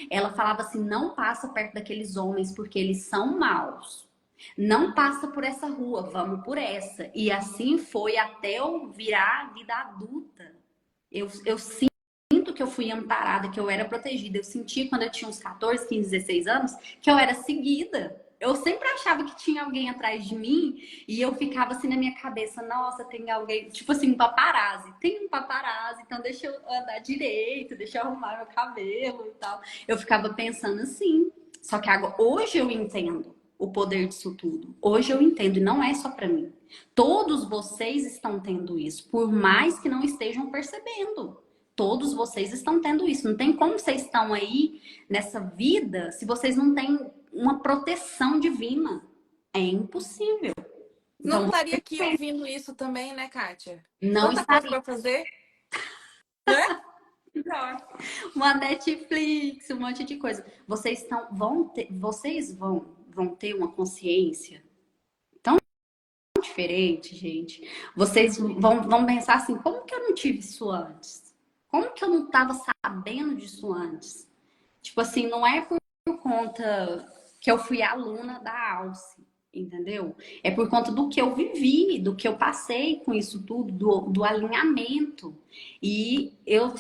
Ela falava assim: não passa perto daqueles homens porque eles são maus. Não passa por essa rua, vamos por essa. E assim foi até eu virar a vida adulta. Eu sinto que eu fui amparada, que eu era protegida. Eu senti quando eu tinha uns 14, 15, 16 anos que eu era seguida. Eu sempre achava que tinha alguém atrás de mim e eu ficava assim na minha cabeça, nossa, tem alguém, tipo assim, um paparazzi. Tem um paparazzi, então deixa eu andar direito, deixa eu arrumar meu cabelo e tal. Eu ficava pensando assim. Só que agora, hoje eu entendo o poder disso tudo. Hoje eu entendo e não é só pra mim. Todos vocês estão tendo isso, por mais que não estejam percebendo. Todos vocês estão tendo isso. Não tem como vocês estão aí nessa vida se vocês não têm uma proteção divina. É impossível. Não Então, estaria aqui ouvindo isso também, né, Kátia? não Tanta coisa estaria. pra fazer, né? melhor. Uma Netflix, um monte de coisa. Vocês vão ter uma consciência tão diferente, gente. Vocês vão pensar assim, como que eu não tive isso antes? Como que eu não estava sabendo disso antes? Tipo assim, não é por conta que eu fui aluna da Alce, entendeu? É por conta do que eu vivi, do que eu passei com isso tudo, do alinhamento. E eu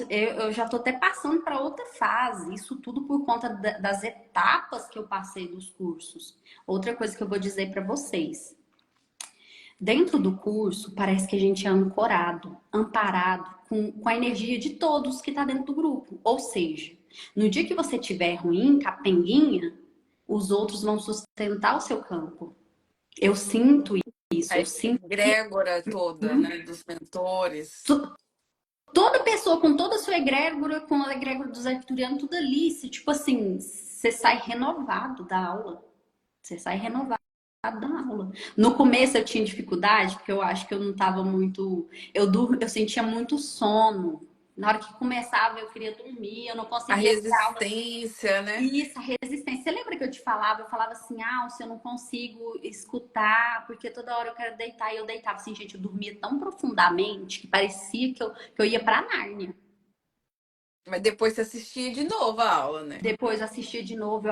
já tô até passando para outra fase, isso tudo por conta das etapas que eu passei dos cursos. Outra coisa que eu vou dizer para vocês. Dentro do curso, parece que a gente é ancorado, amparado com a energia de todos que está dentro do grupo. Ou seja, no dia que você tiver ruim, capenguinha, os outros vão sustentar o seu campo. Eu sinto isso, A eu sinto que egrégora toda, né, dos mentores. toda pessoa com toda a sua egrégora, com a egrégora dos arcturianos, tudo ali, tipo assim, você sai renovado da aula. Você sai renovado da aula. No começo eu tinha dificuldade, porque eu acho que eu não estava muito. Eu sentia muito sono. Na hora que começava, eu queria dormir, eu não A conseguia ter aula. resistência, né? Isso, a resistência. Você lembra que eu te falava? Eu falava assim, se eu não consigo escutar, porque toda hora eu quero deitar. E eu deitava assim, gente, eu dormia tão profundamente que parecia que eu ia pra Nárnia. Mas depois você assistia de novo a aula, né? Depois eu assistia de novo,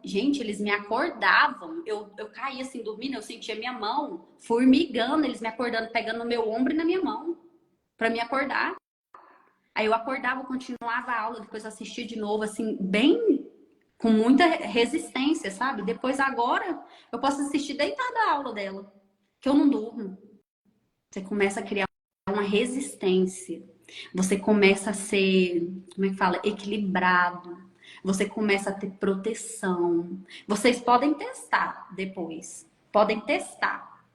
gente, eles me acordavam. Eu caía assim, dormindo, eu sentia minha mão formigando, eles me acordando, pegando no meu ombro e na minha mão, pra me acordar. Aí eu acordava, continuava a aula, depois assistia de novo, assim, bem com muita resistência, sabe? Depois agora eu posso assistir deitada a aula dela, que eu não durmo. Você começa a criar uma resistência. Você começa a ser, como é que fala? Equilibrado. Você começa a ter proteção. Vocês podem testar depois. Podem testar.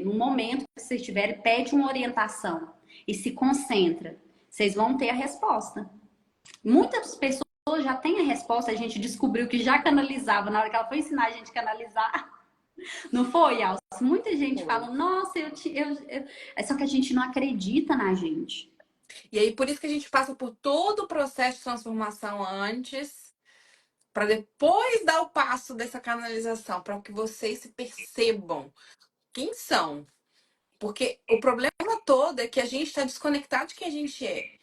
No momento que vocês tiverem, pede uma orientação e se concentra. Vocês vão ter a resposta. Muitas pessoas já têm a resposta. A gente descobriu que já canalizava. Na hora que ela foi ensinar a gente a canalizar, não foi, Alce? Muita gente Foi. fala, nossa, só que a gente não acredita na gente. E aí, por isso que a gente passa por todo o processo de transformação antes, para depois dar o passo dessa canalização, para que vocês se percebam quem são. Porque o problema todo é que a gente está desconectado de quem a gente é.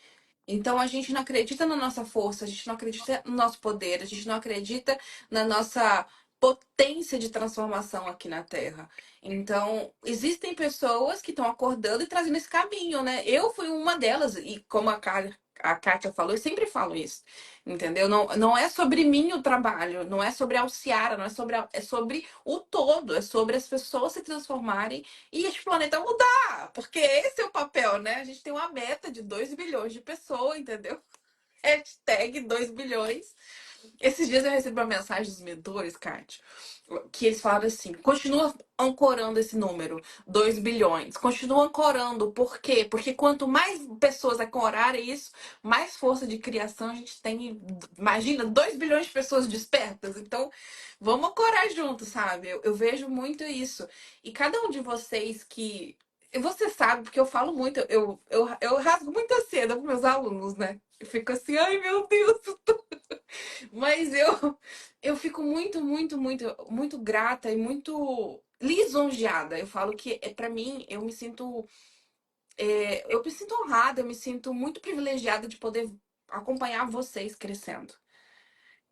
Então a gente não acredita na nossa força, a gente não acredita no nosso poder, a gente não acredita na nossa potência de transformação aqui na Terra. Então, existem pessoas que estão acordando e trazendo esse caminho, né? Eu fui uma delas, e como a Kátia falou, eu sempre falo isso, entendeu? Não é sobre mim o trabalho, não é sobre a Alciara, não é sobre, é sobre o todo, é sobre as pessoas se transformarem e este planeta mudar, porque esse é o papel, né? A gente tem uma meta de 2 bilhões de pessoas, entendeu? Hashtag 2 bilhões. Esses dias eu recebi uma mensagem dos mentores, Kátia, que eles falaram assim: continua ancorando esse número, 2 bilhões. Continua ancorando. Por quê? Porque quanto mais pessoas ancorarem isso, mais força de criação a gente tem. Imagina, 2 bilhões de pessoas despertas. Então, vamos ancorar juntos, sabe? Eu vejo muito isso. E cada um de vocês que. Você sabe, porque eu falo muito, eu rasgo muita seda com meus alunos, né? Eu fico assim, ai meu Deus, mas eu fico muito, muito, muito, muito grata e muito lisonjeada. Eu falo que para mim eu me sinto honrada, eu me sinto muito privilegiada de poder acompanhar vocês crescendo.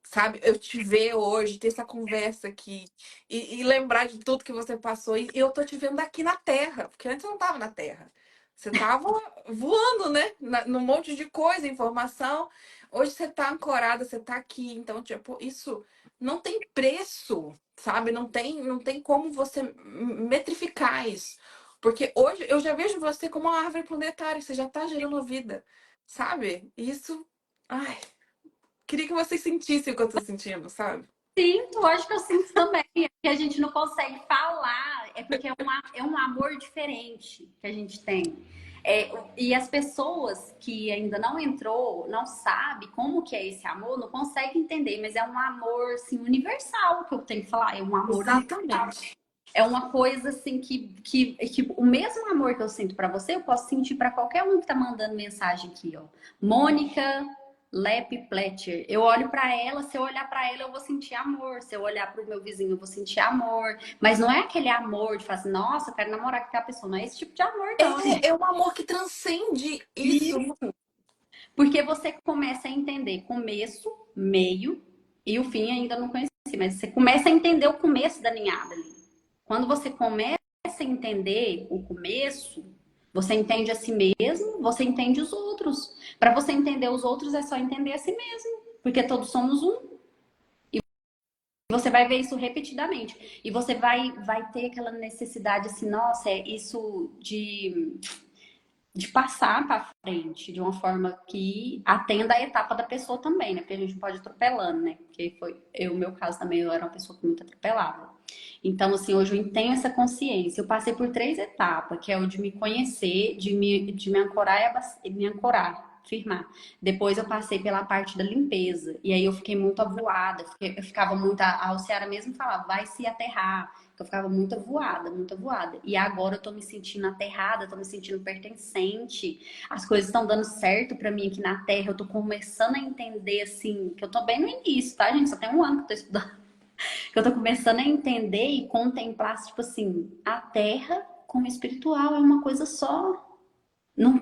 Sabe, eu te ver hoje, ter essa conversa aqui e lembrar de tudo que você passou. E eu tô te vendo aqui na Terra, porque antes eu não tava na Terra. Você tava voando, né? Num monte de coisa, informação. Hoje você tá ancorada, você tá aqui. Então, tipo, isso não tem preço, sabe? Não tem como você metrificar isso. Porque hoje eu já vejo você como uma árvore planetária, você já tá gerando vida, sabe? Isso. Ai. Queria que vocês sentissem o que eu tô sentindo, sabe? Sinto, acho que eu sinto também. É que a gente não consegue falar, é porque é um amor diferente que a gente tem. E as pessoas que ainda não entrou, não sabe como que é esse amor, não conseguem entender, mas é um amor assim, universal que eu tenho que falar, é um amor universal. Exatamente. É uma coisa assim que o mesmo amor que eu sinto pra você, eu posso sentir pra qualquer um que tá mandando mensagem aqui, ó. Mônica, Leplecher. Eu olho pra ela, se eu olhar pra ela, eu vou sentir amor. Se eu olhar pro meu vizinho, eu vou sentir amor. Mas não é aquele amor de falar assim, nossa, eu quero namorar com aquela pessoa. Não é esse tipo de amor, não. É um amor que transcende isso. Porque você começa a entender começo, meio e o fim ainda não conheci, mas você começa a entender o começo da ninhada ali. Quando você começa a entender o começo, você entende a si mesmo, você entende os outros. Para você entender os outros é só entender a si mesmo, porque todos somos um. E você vai ver isso repetidamente. E você vai ter aquela necessidade assim, nossa, é isso de passar para frente de uma forma que atenda a etapa da pessoa também, né? Porque a gente não pode ir atropelando, né? Porque foi eu, meu caso também, eu era uma pessoa que muito atropelava. Então, assim, hoje eu tenho essa consciência. Eu passei por 3 etapas, que é o de me conhecer, de me ancorar me ancorar, firmar. Depois eu passei pela parte da limpeza. E aí eu fiquei muito avoada. Eu ficava muito. A Alciara mesmo falava, vai se aterrar. Eu ficava muito avoada, muito avoada. E agora eu tô me sentindo aterrada, tô me sentindo pertencente. As coisas estão dando certo pra mim aqui na Terra. Eu tô começando a entender, assim, que eu tô bem no início, tá, gente? Só tem um ano que eu tô estudando. Que eu tô começando a entender e contemplar, tipo assim, a Terra com o espiritual é uma coisa só. Não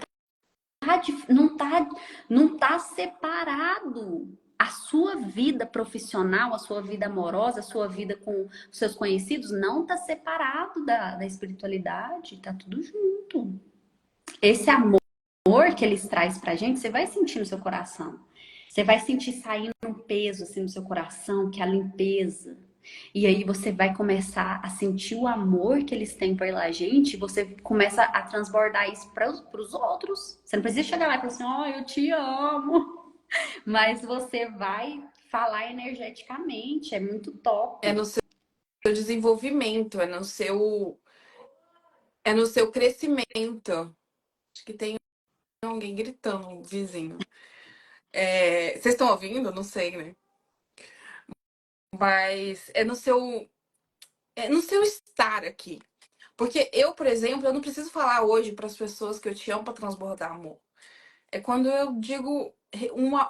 não tá, não tá separado. A sua vida profissional, a sua vida amorosa, a sua vida com os seus conhecidos não tá separado da espiritualidade, tá tudo junto. Esse amor que eles trazem pra gente, você vai sentir no seu coração. Você vai sentir saindo um peso assim no seu coração, que é a limpeza. E aí você vai começar a sentir o amor que eles têm pela gente, e você começa a transbordar isso para os outros. Você não precisa chegar lá e falar assim, ó, eu te amo. Mas você vai falar energeticamente, é muito É top. no seu desenvolvimento, é no seu crescimento. Acho que tem alguém gritando, um vizinho. Vocês estão ouvindo? Não sei, né? Mas é no seu estar aqui. Porque eu, por exemplo, eu não preciso falar hoje para as pessoas que eu te amo para transbordar amor. É quando eu digo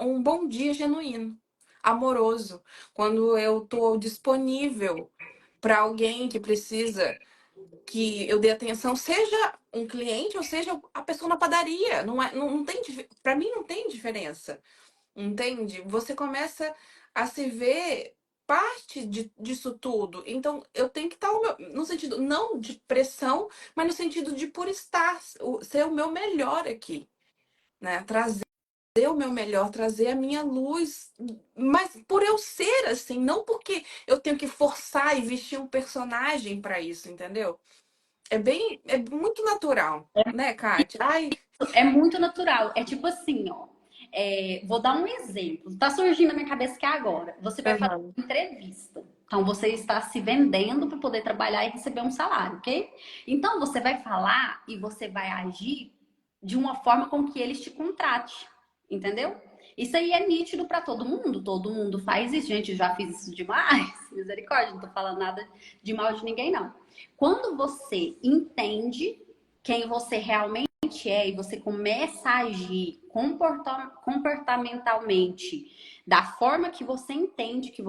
um bom dia genuíno, amoroso. Quando eu tô disponível para alguém que precisa que eu dê atenção, seja um cliente ou seja a pessoa na padaria. Não tem, para mim não tem diferença. Entende? Você começa a se ver parte disso tudo. Então, eu tenho que estar no sentido, não de pressão, mas no sentido de por estar, ser o meu melhor aqui, né? Trazer o meu melhor, trazer a minha luz, mas por eu ser assim, não porque eu tenho que forçar e vestir um personagem para isso, entendeu? É muito natural, né, Kátia? Ai, É muito natural. É tipo assim, ó. Vou dar um exemplo. Tá surgindo na minha cabeça que é agora. Você vai fazer aham. uma entrevista. Então você está se vendendo para poder trabalhar e receber um salário, ok? Então você vai falar e você vai agir de uma forma com que eles te contratem, entendeu? Isso aí é nítido para todo mundo faz isso. Gente, eu já fiz isso demais. Misericórdia, não tô falando nada de mal de ninguém, não. Quando você entende quem você realmente é e você começa a agir comportamentalmente da forma que você entende que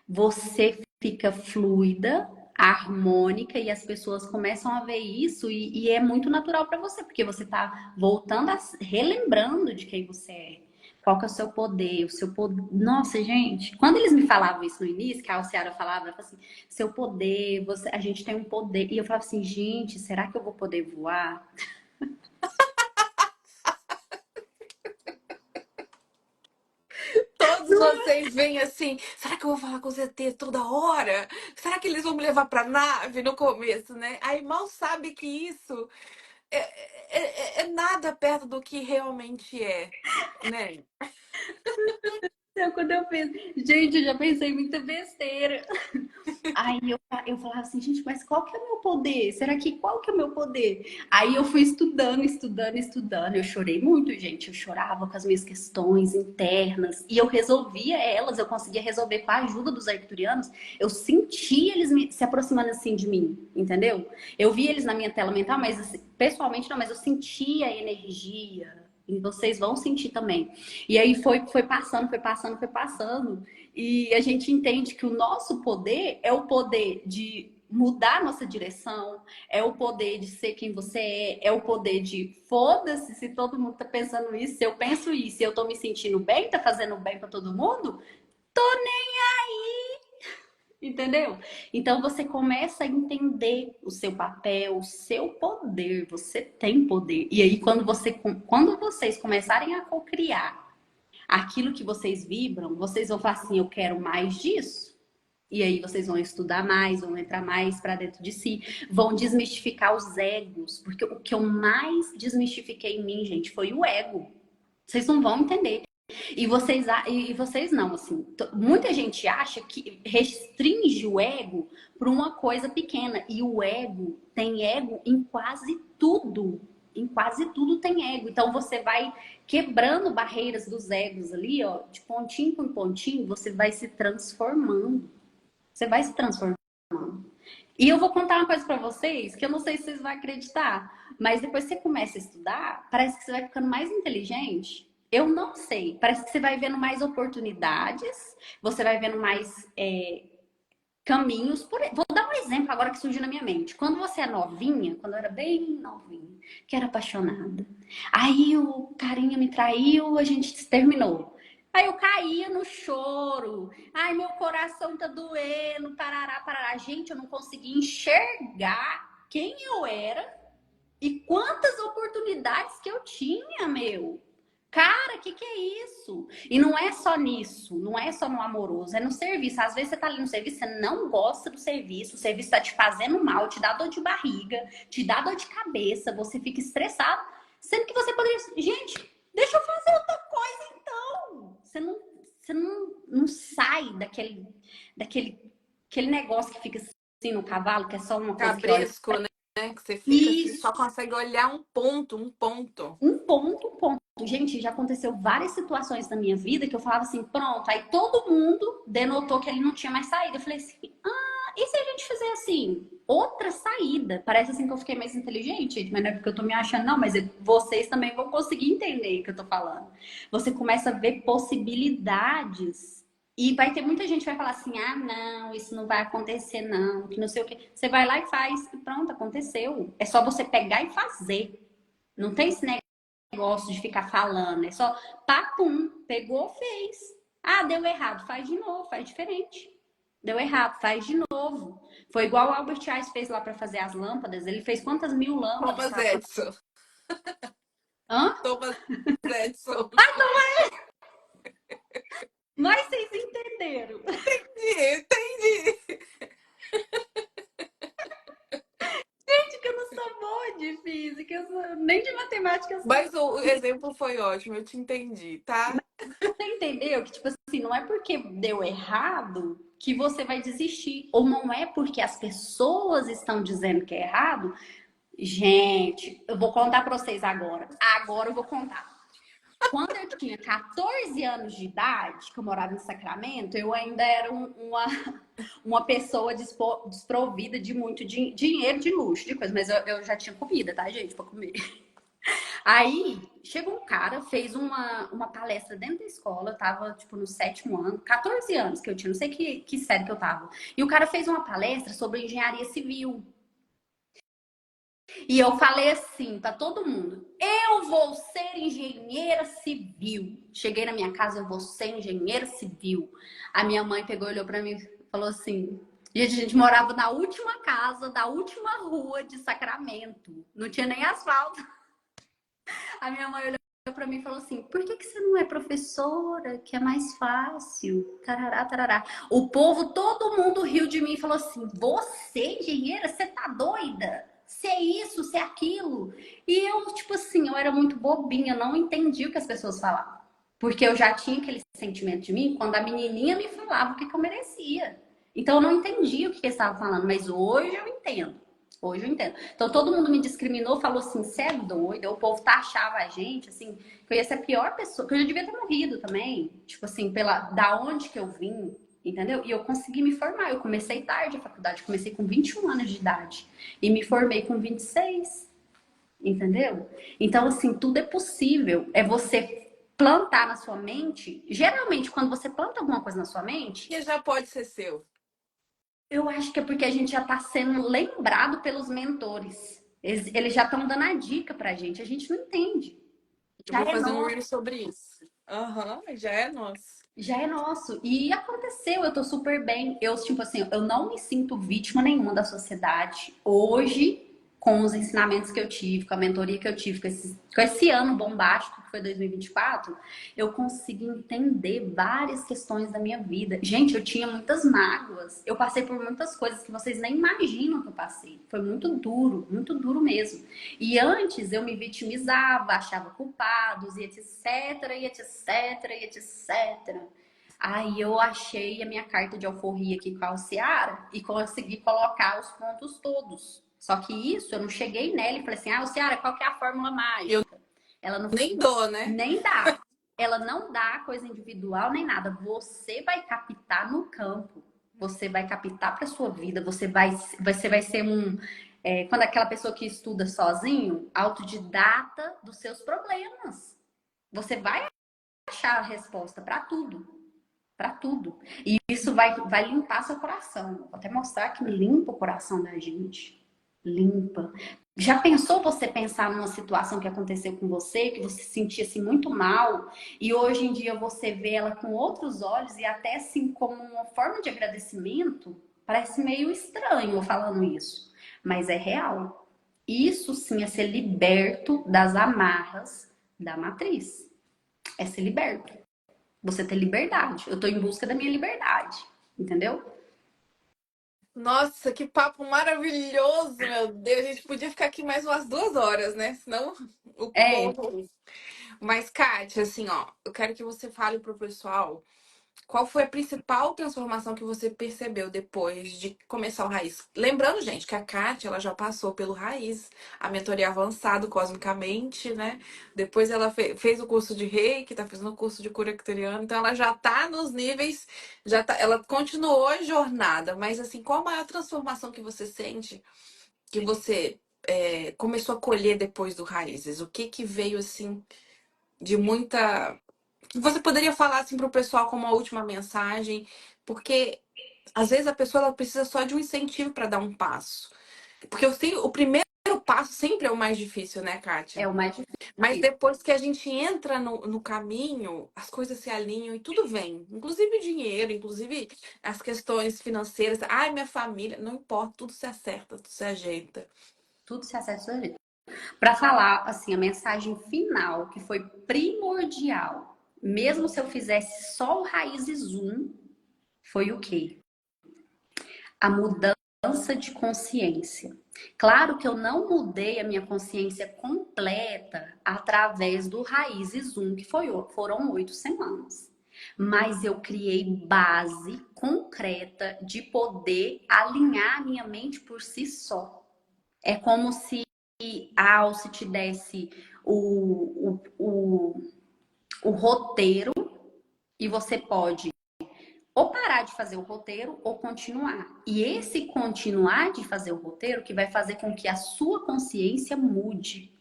você fica fluida, harmônica e as pessoas começam a ver isso e é muito natural para você, porque você tá voltando relembrando de quem você é. Qual que é o seu poder, o seu poder. Nossa, gente, quando eles me falavam isso no início, que a Alciara falava, ela falava assim, seu poder, a gente tem um poder. E eu falava assim, gente, será que eu vou poder voar? Todos vocês vêm assim, será que eu vou falar com os ET toda hora? Será que eles vão me levar pra nave no começo, né? Aí mal sabe que isso é nada perto do que realmente é, né? Então, quando eu fiz, gente, eu já pensei muita besteira. Aí eu falava assim, gente, mas qual que é o meu poder? Será que qual que é o meu poder? Aí eu fui estudando, estudando, estudando. Eu chorei muito, gente. Eu chorava com as minhas questões internas e eu resolvia elas. Eu conseguia resolver com a ajuda dos arcturianos. Eu sentia eles se aproximando assim de mim, entendeu? Eu via eles na minha tela mental, mas assim, pessoalmente não, mas eu sentia a energia. E vocês vão sentir também. E aí foi passando, foi passando, foi passando. E a gente entende que o nosso poder é o poder de mudar a nossa direção, é o poder de ser quem você é o poder de foda-se se todo mundo tá pensando isso, se eu penso isso, se eu tô me sentindo bem, tá fazendo bem para todo mundo, tô nem aí, entendeu? Então você começa a entender o seu papel, o seu poder, você tem poder. E aí quando vocês começarem a cocriar aquilo que vocês vibram, vocês vão falar assim, eu quero mais disso. E aí vocês vão estudar mais, vão entrar mais para dentro de si, vão desmistificar os egos, porque o que eu mais desmistifiquei em mim, gente, foi o ego. Vocês não vão entender. E vocês não, assim, muita gente acha que restringe o ego por uma coisa pequena. E o ego tem ego em quase tudo. Em quase tudo tem ego. Então você vai quebrando barreiras dos egos ali, ó, de pontinho por pontinho, você vai se transformando. Você vai se transformando. E eu vou contar uma coisa pra vocês que eu não sei se vocês vão acreditar, mas depois que você começa a estudar, parece que você vai ficando mais inteligente. Eu não sei, parece que você vai vendo mais oportunidades, você vai vendo mais caminhos. Vou dar um exemplo agora que surgiu na minha mente. Quando você é novinha, quando eu era bem novinha, que era apaixonada, aí o carinha me traiu, a gente se terminou. Aí eu caía no choro. Ai, meu coração tá doendo, parará, parará. Gente, eu não conseguia enxergar quem eu era e quantas oportunidades que eu tinha, meu. Cara, que é isso? E não é só nisso, não é só no amoroso, é no serviço. Às vezes você tá ali no serviço, você não gosta do serviço, o serviço tá te fazendo mal, te dá dor de barriga, te dá dor de cabeça, você fica estressado, sendo que você poderia. Gente, deixa eu fazer outra coisa então. Você não sai daquele negócio que fica assim no cavalo, que é só uma coisa que olha. Cabresco, né? Que você fica assim, Isso. só consegue olhar um ponto, um ponto. Um ponto. Gente, já aconteceu várias situações na minha vida que eu falava assim, pronto, aí todo mundo denotou que ele não tinha mais saída. Eu falei assim, e se a gente fizer assim, outra saída? Parece assim que eu fiquei mais inteligente, gente, mas não é porque eu tô me achando, não, mas vocês também vão conseguir entender o que eu tô falando. Você começa a ver possibilidades e vai ter muita gente que vai falar assim, não, isso não vai acontecer não, que não sei o quê. Você vai lá e faz e pronto, aconteceu. É só você pegar e fazer. Não tem esse negócio de ficar falando, é só papum, pegou, fez. Deu errado, faz de novo, faz diferente. Deu errado, faz de novo. Foi igual o Albert Einstein fez lá para fazer as lâmpadas. Ele fez quantas mil lâmpadas? Thomas Edison. Hã? Thomas Edison. Mas vocês entenderam. Entendi. Gente, que eu não sou boa de física, nem de matemática eu sou. Mas o exemplo foi ótimo, eu te entendi, tá? Você entendeu que, tipo assim, não é porque deu errado que você vai desistir. Ou não é porque as pessoas estão dizendo que é errado. Gente, eu vou contar pra vocês agora. Agora eu vou contar. Quando eu tinha 14 anos de idade, que eu morava em Sacramento, eu ainda era uma pessoa desprovida de muito dinheiro, de luxo, de coisa. Mas eu já tinha comida, tá, gente, pra comer. Aí, chegou um cara, fez uma palestra dentro da escola, eu tava, tipo, no 7º ano, 14 anos que eu tinha, não sei que série que eu tava. E o cara fez uma palestra sobre engenharia civil. E eu falei assim pra todo mundo, eu vou ser engenheira civil. Cheguei na minha casa, eu vou ser engenheira civil. A minha mãe pegou e olhou pra mim e falou assim, gente, a gente morava na última casa, da última rua de Sacramento. Não tinha nem asfalto. A minha mãe olhou pra mim e falou assim, por que você não é professora, que é mais fácil? Tarará, tarará. O povo, todo mundo riu de mim e falou assim, você, engenheira, você tá doida? Você é isso, você é aquilo. E eu, tipo assim, eu era muito bobinha, não entendi o que as pessoas falavam. Porque eu já tinha aquele sentimento de mim quando a menininha me falava o que eu merecia. Então eu não entendi o que eles estavam falando, mas hoje eu entendo. Hoje eu entendo. Então todo mundo me discriminou, falou assim, você é doida. O povo taxava a gente, assim, que eu ia ser a pior pessoa, que eu já devia ter morrido também. Tipo assim, da onde que eu vim, entendeu? E eu consegui me formar. Eu comecei tarde a faculdade, comecei com 21 anos de idade. E me formei com 26. Entendeu? Então, assim, tudo é possível. É você plantar na sua mente. Geralmente, quando você planta alguma coisa na sua mente, Que já pode ser seu. eu acho que é porque a gente já está sendo lembrado pelos mentores. Eles já estão dando a dica pra gente. A gente não entende. Eu Já vou é fazer um nosso. reel sobre isso. Aham, já é nosso. Já é nosso. E aconteceu, eu tô super bem. Eu, tipo assim, eu não me sinto vítima nenhuma da sociedade. Hoje, com os ensinamentos que eu tive, com a mentoria que eu tive, com esse ano bombástico que foi 2024, eu consigo entender várias questões da minha vida. Gente, eu tinha muitas mágoas. Eu passei por muitas coisas que vocês nem imaginam que eu passei. Foi muito duro mesmo. E antes eu me vitimizava, achava culpados, e etc, e etc, e etc. Aí eu achei a minha carta de alforria aqui com a Alciara e consegui colocar os pontos todos. Só que isso, eu não cheguei nela e falei assim, ah, Alciara, qual que é a fórmula Eu mágica? Ela não nem dou, né? nem dá. Ela não dá coisa individual nem nada. Você vai captar no campo. Você vai captar para sua vida. Você vai ser quando aquela pessoa que estuda sozinho, autodidata dos seus problemas. Você vai achar a resposta para tudo. Para tudo. E isso vai limpar seu coração. Vou até mostrar que limpa o coração da gente. Limpa. Já pensou você pensar numa situação que aconteceu com você, que você se sentia assim muito mal, e hoje em dia você vê ela com outros olhos e até assim como uma forma de agradecimento? Parece meio estranho eu falando isso, mas é real. Isso sim é ser liberto das amarras da matriz. É ser liberto. Você ter liberdade. Eu tô em busca da minha liberdade. Entendeu? Nossa, que papo maravilhoso, meu Deus. A gente podia ficar aqui mais umas 2 horas, né? Senão o É, povo. Mas, Kátia, assim, ó, eu quero que você fale pro pessoal. Qual foi a principal transformação que você percebeu depois de começar o Raiz? Lembrando, gente, que a Kátia, ela já passou pelo Raiz, a mentoria avançado cosmicamente, né? Depois ela fez o curso de Reiki, tá fazendo o curso de cura ectoriana, então ela já tá nos níveis, já tá, ela continuou a jornada, mas assim, qual a maior transformação que você sente que você começou a colher depois do Raízes? O que que veio assim de muita você poderia falar assim para o pessoal como uma última mensagem, porque às vezes a pessoa ela precisa só de um incentivo para dar um passo. Porque eu sei, o primeiro passo sempre é o mais difícil, né, é Kátia? o mais Mas difícil. depois que a gente entra no caminho, as coisas se alinham e tudo vem. Inclusive o dinheiro, inclusive as questões financeiras. Ai, minha família, não importa, tudo se acerta, tudo se ajeita. Tudo se acessa a gente. Para falar, assim, a mensagem final, que foi primordial, mesmo se eu fizesse só o Raízes 1, foi o quê? A mudança de consciência. Claro que eu não mudei a minha consciência completa através do Raízes 1, que foram 8 semanas. Mas eu criei base concreta de poder alinhar a minha mente por si só. É como se a Alce te desse o roteiro e você pode ou parar de fazer o roteiro ou continuar. E esse continuar de fazer o roteiro que vai fazer com que a sua consciência mude.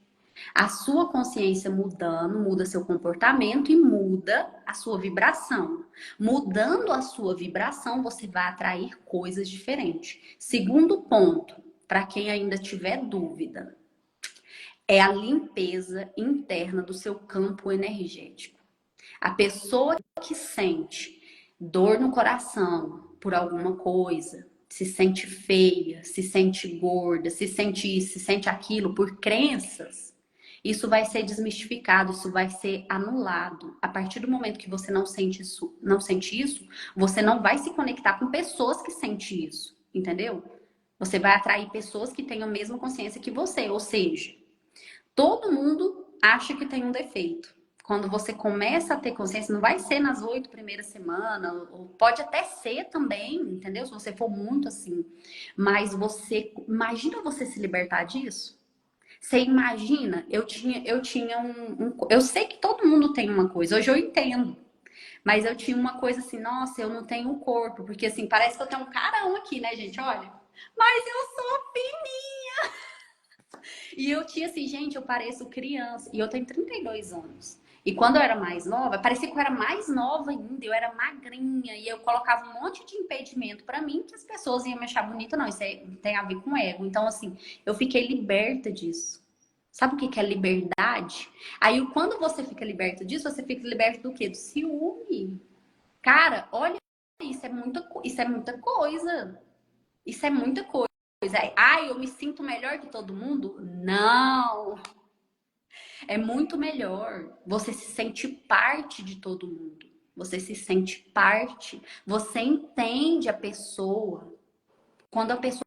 A sua consciência mudando, muda seu comportamento e muda a sua vibração. Mudando a sua vibração, você vai atrair coisas diferentes. Segundo ponto, para quem ainda tiver dúvida, é a limpeza interna do seu campo energético. A pessoa que sente dor no coração por alguma coisa, se sente feia, se sente gorda, se sente isso, se sente aquilo por crenças, isso vai ser desmistificado, isso vai ser anulado. A partir do momento que você não sente isso, você não vai se conectar com pessoas que sentem isso, entendeu? Você vai atrair pessoas que tenham a mesma consciência que você, ou seja, todo mundo acha que tem um defeito. Quando você começa a ter consciência, não vai ser nas 8 primeiras semanas, ou pode até ser também, entendeu? Se você for muito assim. Mas você, imagina você se libertar disso? Você imagina, eu sei que todo mundo tem uma coisa, hoje eu entendo. Mas eu tinha uma coisa assim, nossa, eu não tenho um corpo, porque assim, parece que eu tenho um carão aqui, né, gente? Olha. Mas eu sou fininha. E eu tinha assim, gente, eu pareço criança. E eu tenho 32 anos. E quando eu era mais nova, parecia que eu era mais nova ainda, eu era magrinha e eu colocava um monte de impedimento pra mim que as pessoas iam me achar bonita. Não, tem a ver com ego. Então, assim, eu fiquei liberta disso. Sabe o que que é liberdade? Aí, quando você fica liberta disso, você fica liberta do quê? Do ciúme. Cara, olha, isso é muita coisa. Isso é muita coisa. Ai, eu me sinto melhor que todo mundo? Não. É muito melhor. Você se sente parte de todo mundo. Você se sente parte. Você entende a pessoa. Quando a pessoa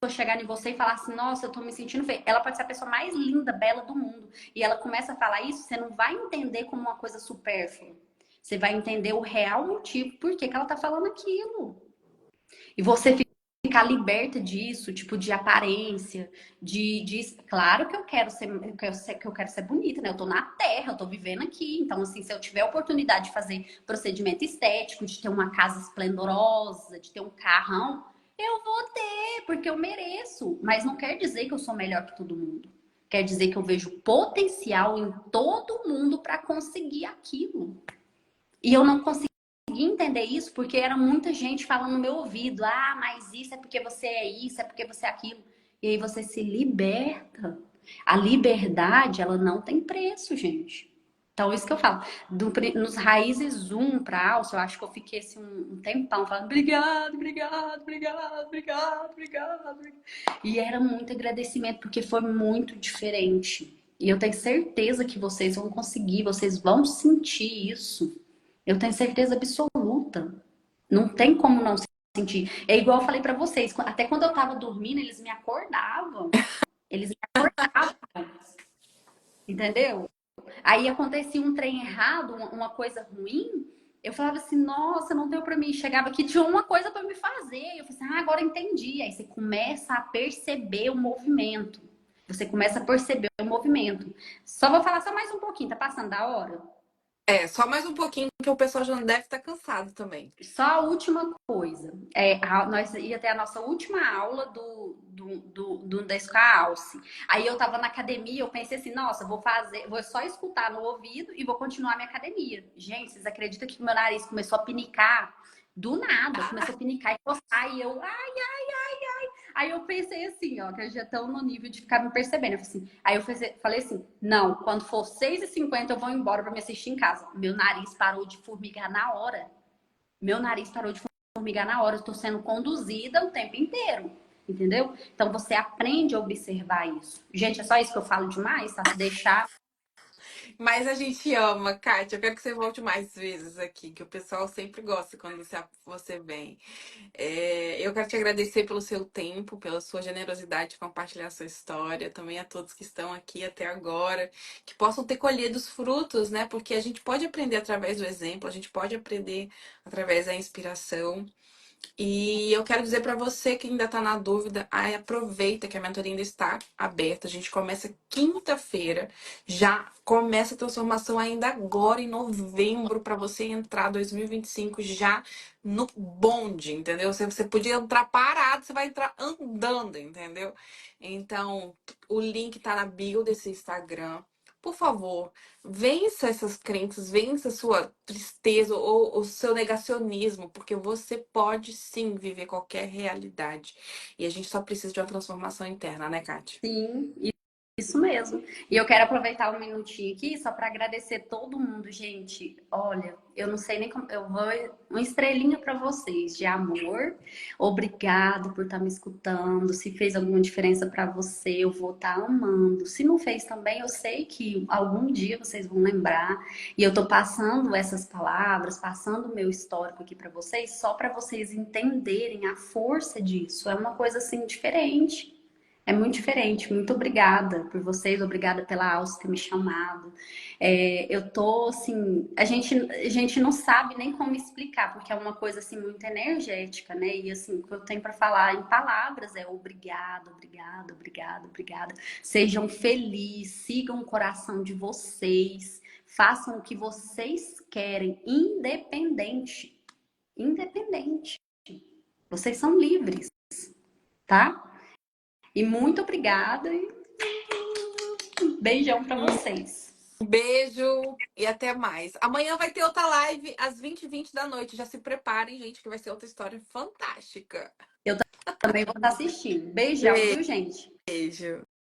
chegar em você e falar assim, nossa, eu tô me sentindo feia. Ela pode ser a pessoa mais linda, bela do mundo. E ela começa a falar isso, você não vai entender como uma coisa supérflua. Você vai entender o real motivo por que ela tá falando aquilo. E você ficar liberta disso, tipo, de aparência, Claro que eu quero ser bonita, né? Eu tô na Terra, eu tô vivendo aqui. Então, assim, se eu tiver a oportunidade de fazer procedimento estético, de ter uma casa esplendorosa, de ter um carrão, eu vou ter, porque eu mereço. Mas não quer dizer que eu sou melhor que todo mundo. Quer dizer que eu vejo potencial em todo mundo para conseguir aquilo. E eu não consegui entender isso porque era muita gente falando no meu ouvido: ah, mas isso é porque você é isso, é porque você é aquilo. E aí você se liberta. A liberdade, ela não tem preço, gente. Então, isso que eu falo. Nos raízes para alça, eu acho que eu fiquei assim, um tempão falando obrigado, obrigado, obrigado, obrigado, obrigado. E era muito agradecimento, porque foi muito diferente. E eu tenho certeza que vocês vão conseguir, vocês vão sentir isso. Eu tenho certeza absoluta. Não tem como não sentir. É igual eu falei pra vocês, até quando eu tava dormindo, eles me acordavam. Eles me acordavam, entendeu? Aí acontecia um trem errado, uma coisa ruim, eu falava assim, nossa, não deu pra mim. Chegava aqui, tinha uma coisa pra me fazer. Eu falei assim, ah, agora entendi. Aí você começa a perceber o movimento. Você começa a perceber o movimento. Só vou falar só mais um pouquinho, tá passando da hora? É, só mais um pouquinho, que o pessoal já deve estar cansado também. Só a última coisa. Nós ia ter a nossa última aula da Escola Alce. Aí eu tava na academia, eu pensei assim, nossa, vou só escutar no ouvido e vou continuar minha academia. Gente, vocês acreditam que meu nariz começou a pinicar? Do nada, começou a pinicar e coçar, e eu, Aí eu pensei assim, ó, que eu já estão no nível de ficar me percebendo. Aí eu falei assim, não, quando for 6h50 eu vou embora pra me assistir em casa. Meu nariz parou de formigar na hora. Meu nariz parou de formigar na hora. Eu tô sendo conduzida o tempo inteiro. Entendeu? Então você aprende a observar isso. Gente, é só isso que eu falo demais, tá? Se deixar. Mas a gente ama, Kátia. Eu quero que você volte mais vezes aqui, que o pessoal sempre gosta quando você vem. Eu quero te agradecer pelo seu tempo, pela sua generosidade de compartilhar a sua história, também a todos que estão aqui até agora, que possam ter colhido os frutos, né? Porque a gente pode aprender através do exemplo, a gente pode aprender através da inspiração. E eu quero dizer para você que ainda está na dúvida, aproveita que a mentoria ainda está aberta. A gente começa quinta-feira, já começa a transformação ainda agora em novembro para você entrar 2025 já no bonde, entendeu? Você podia entrar parado, você vai entrar andando, entendeu? Então, o link tá na bio desse Instagram. Por favor, vença essas crenças, vença a sua tristeza ou o seu negacionismo, porque você pode sim viver qualquer realidade. E a gente só precisa de uma transformação interna, né, Kátia? Sim, isso mesmo. E eu quero aproveitar um minutinho aqui só para agradecer todo mundo, gente. Olha, eu não sei nem como. Eu vou. Uma estrelinha para vocês de amor. Obrigado por estar me escutando. Se fez alguma diferença para você, eu vou estar amando. Se não fez também, eu sei que algum dia vocês vão lembrar. E eu tô passando essas palavras, passando o meu histórico aqui para vocês, só para vocês entenderem a força disso. É uma coisa assim diferente. É muito diferente. Muito obrigada por vocês, obrigada pela Alce ter me chamado. Eu tô assim, a gente não sabe nem como explicar, porque é uma coisa assim muito energética, né? E assim, o que eu tenho para falar em palavras é obrigado, obrigado, obrigado, obrigada. Sejam felizes, sigam o coração de vocês, façam o que vocês querem, independente. Independente. Vocês são livres, tá? E muito obrigada. Beijão pra vocês. Um beijo e até mais. Amanhã vai ter outra live às 20h20 da noite. Já se preparem, gente, que vai ser outra história fantástica. Eu também vou estar assistindo. Beijão, viu, gente? Beijo.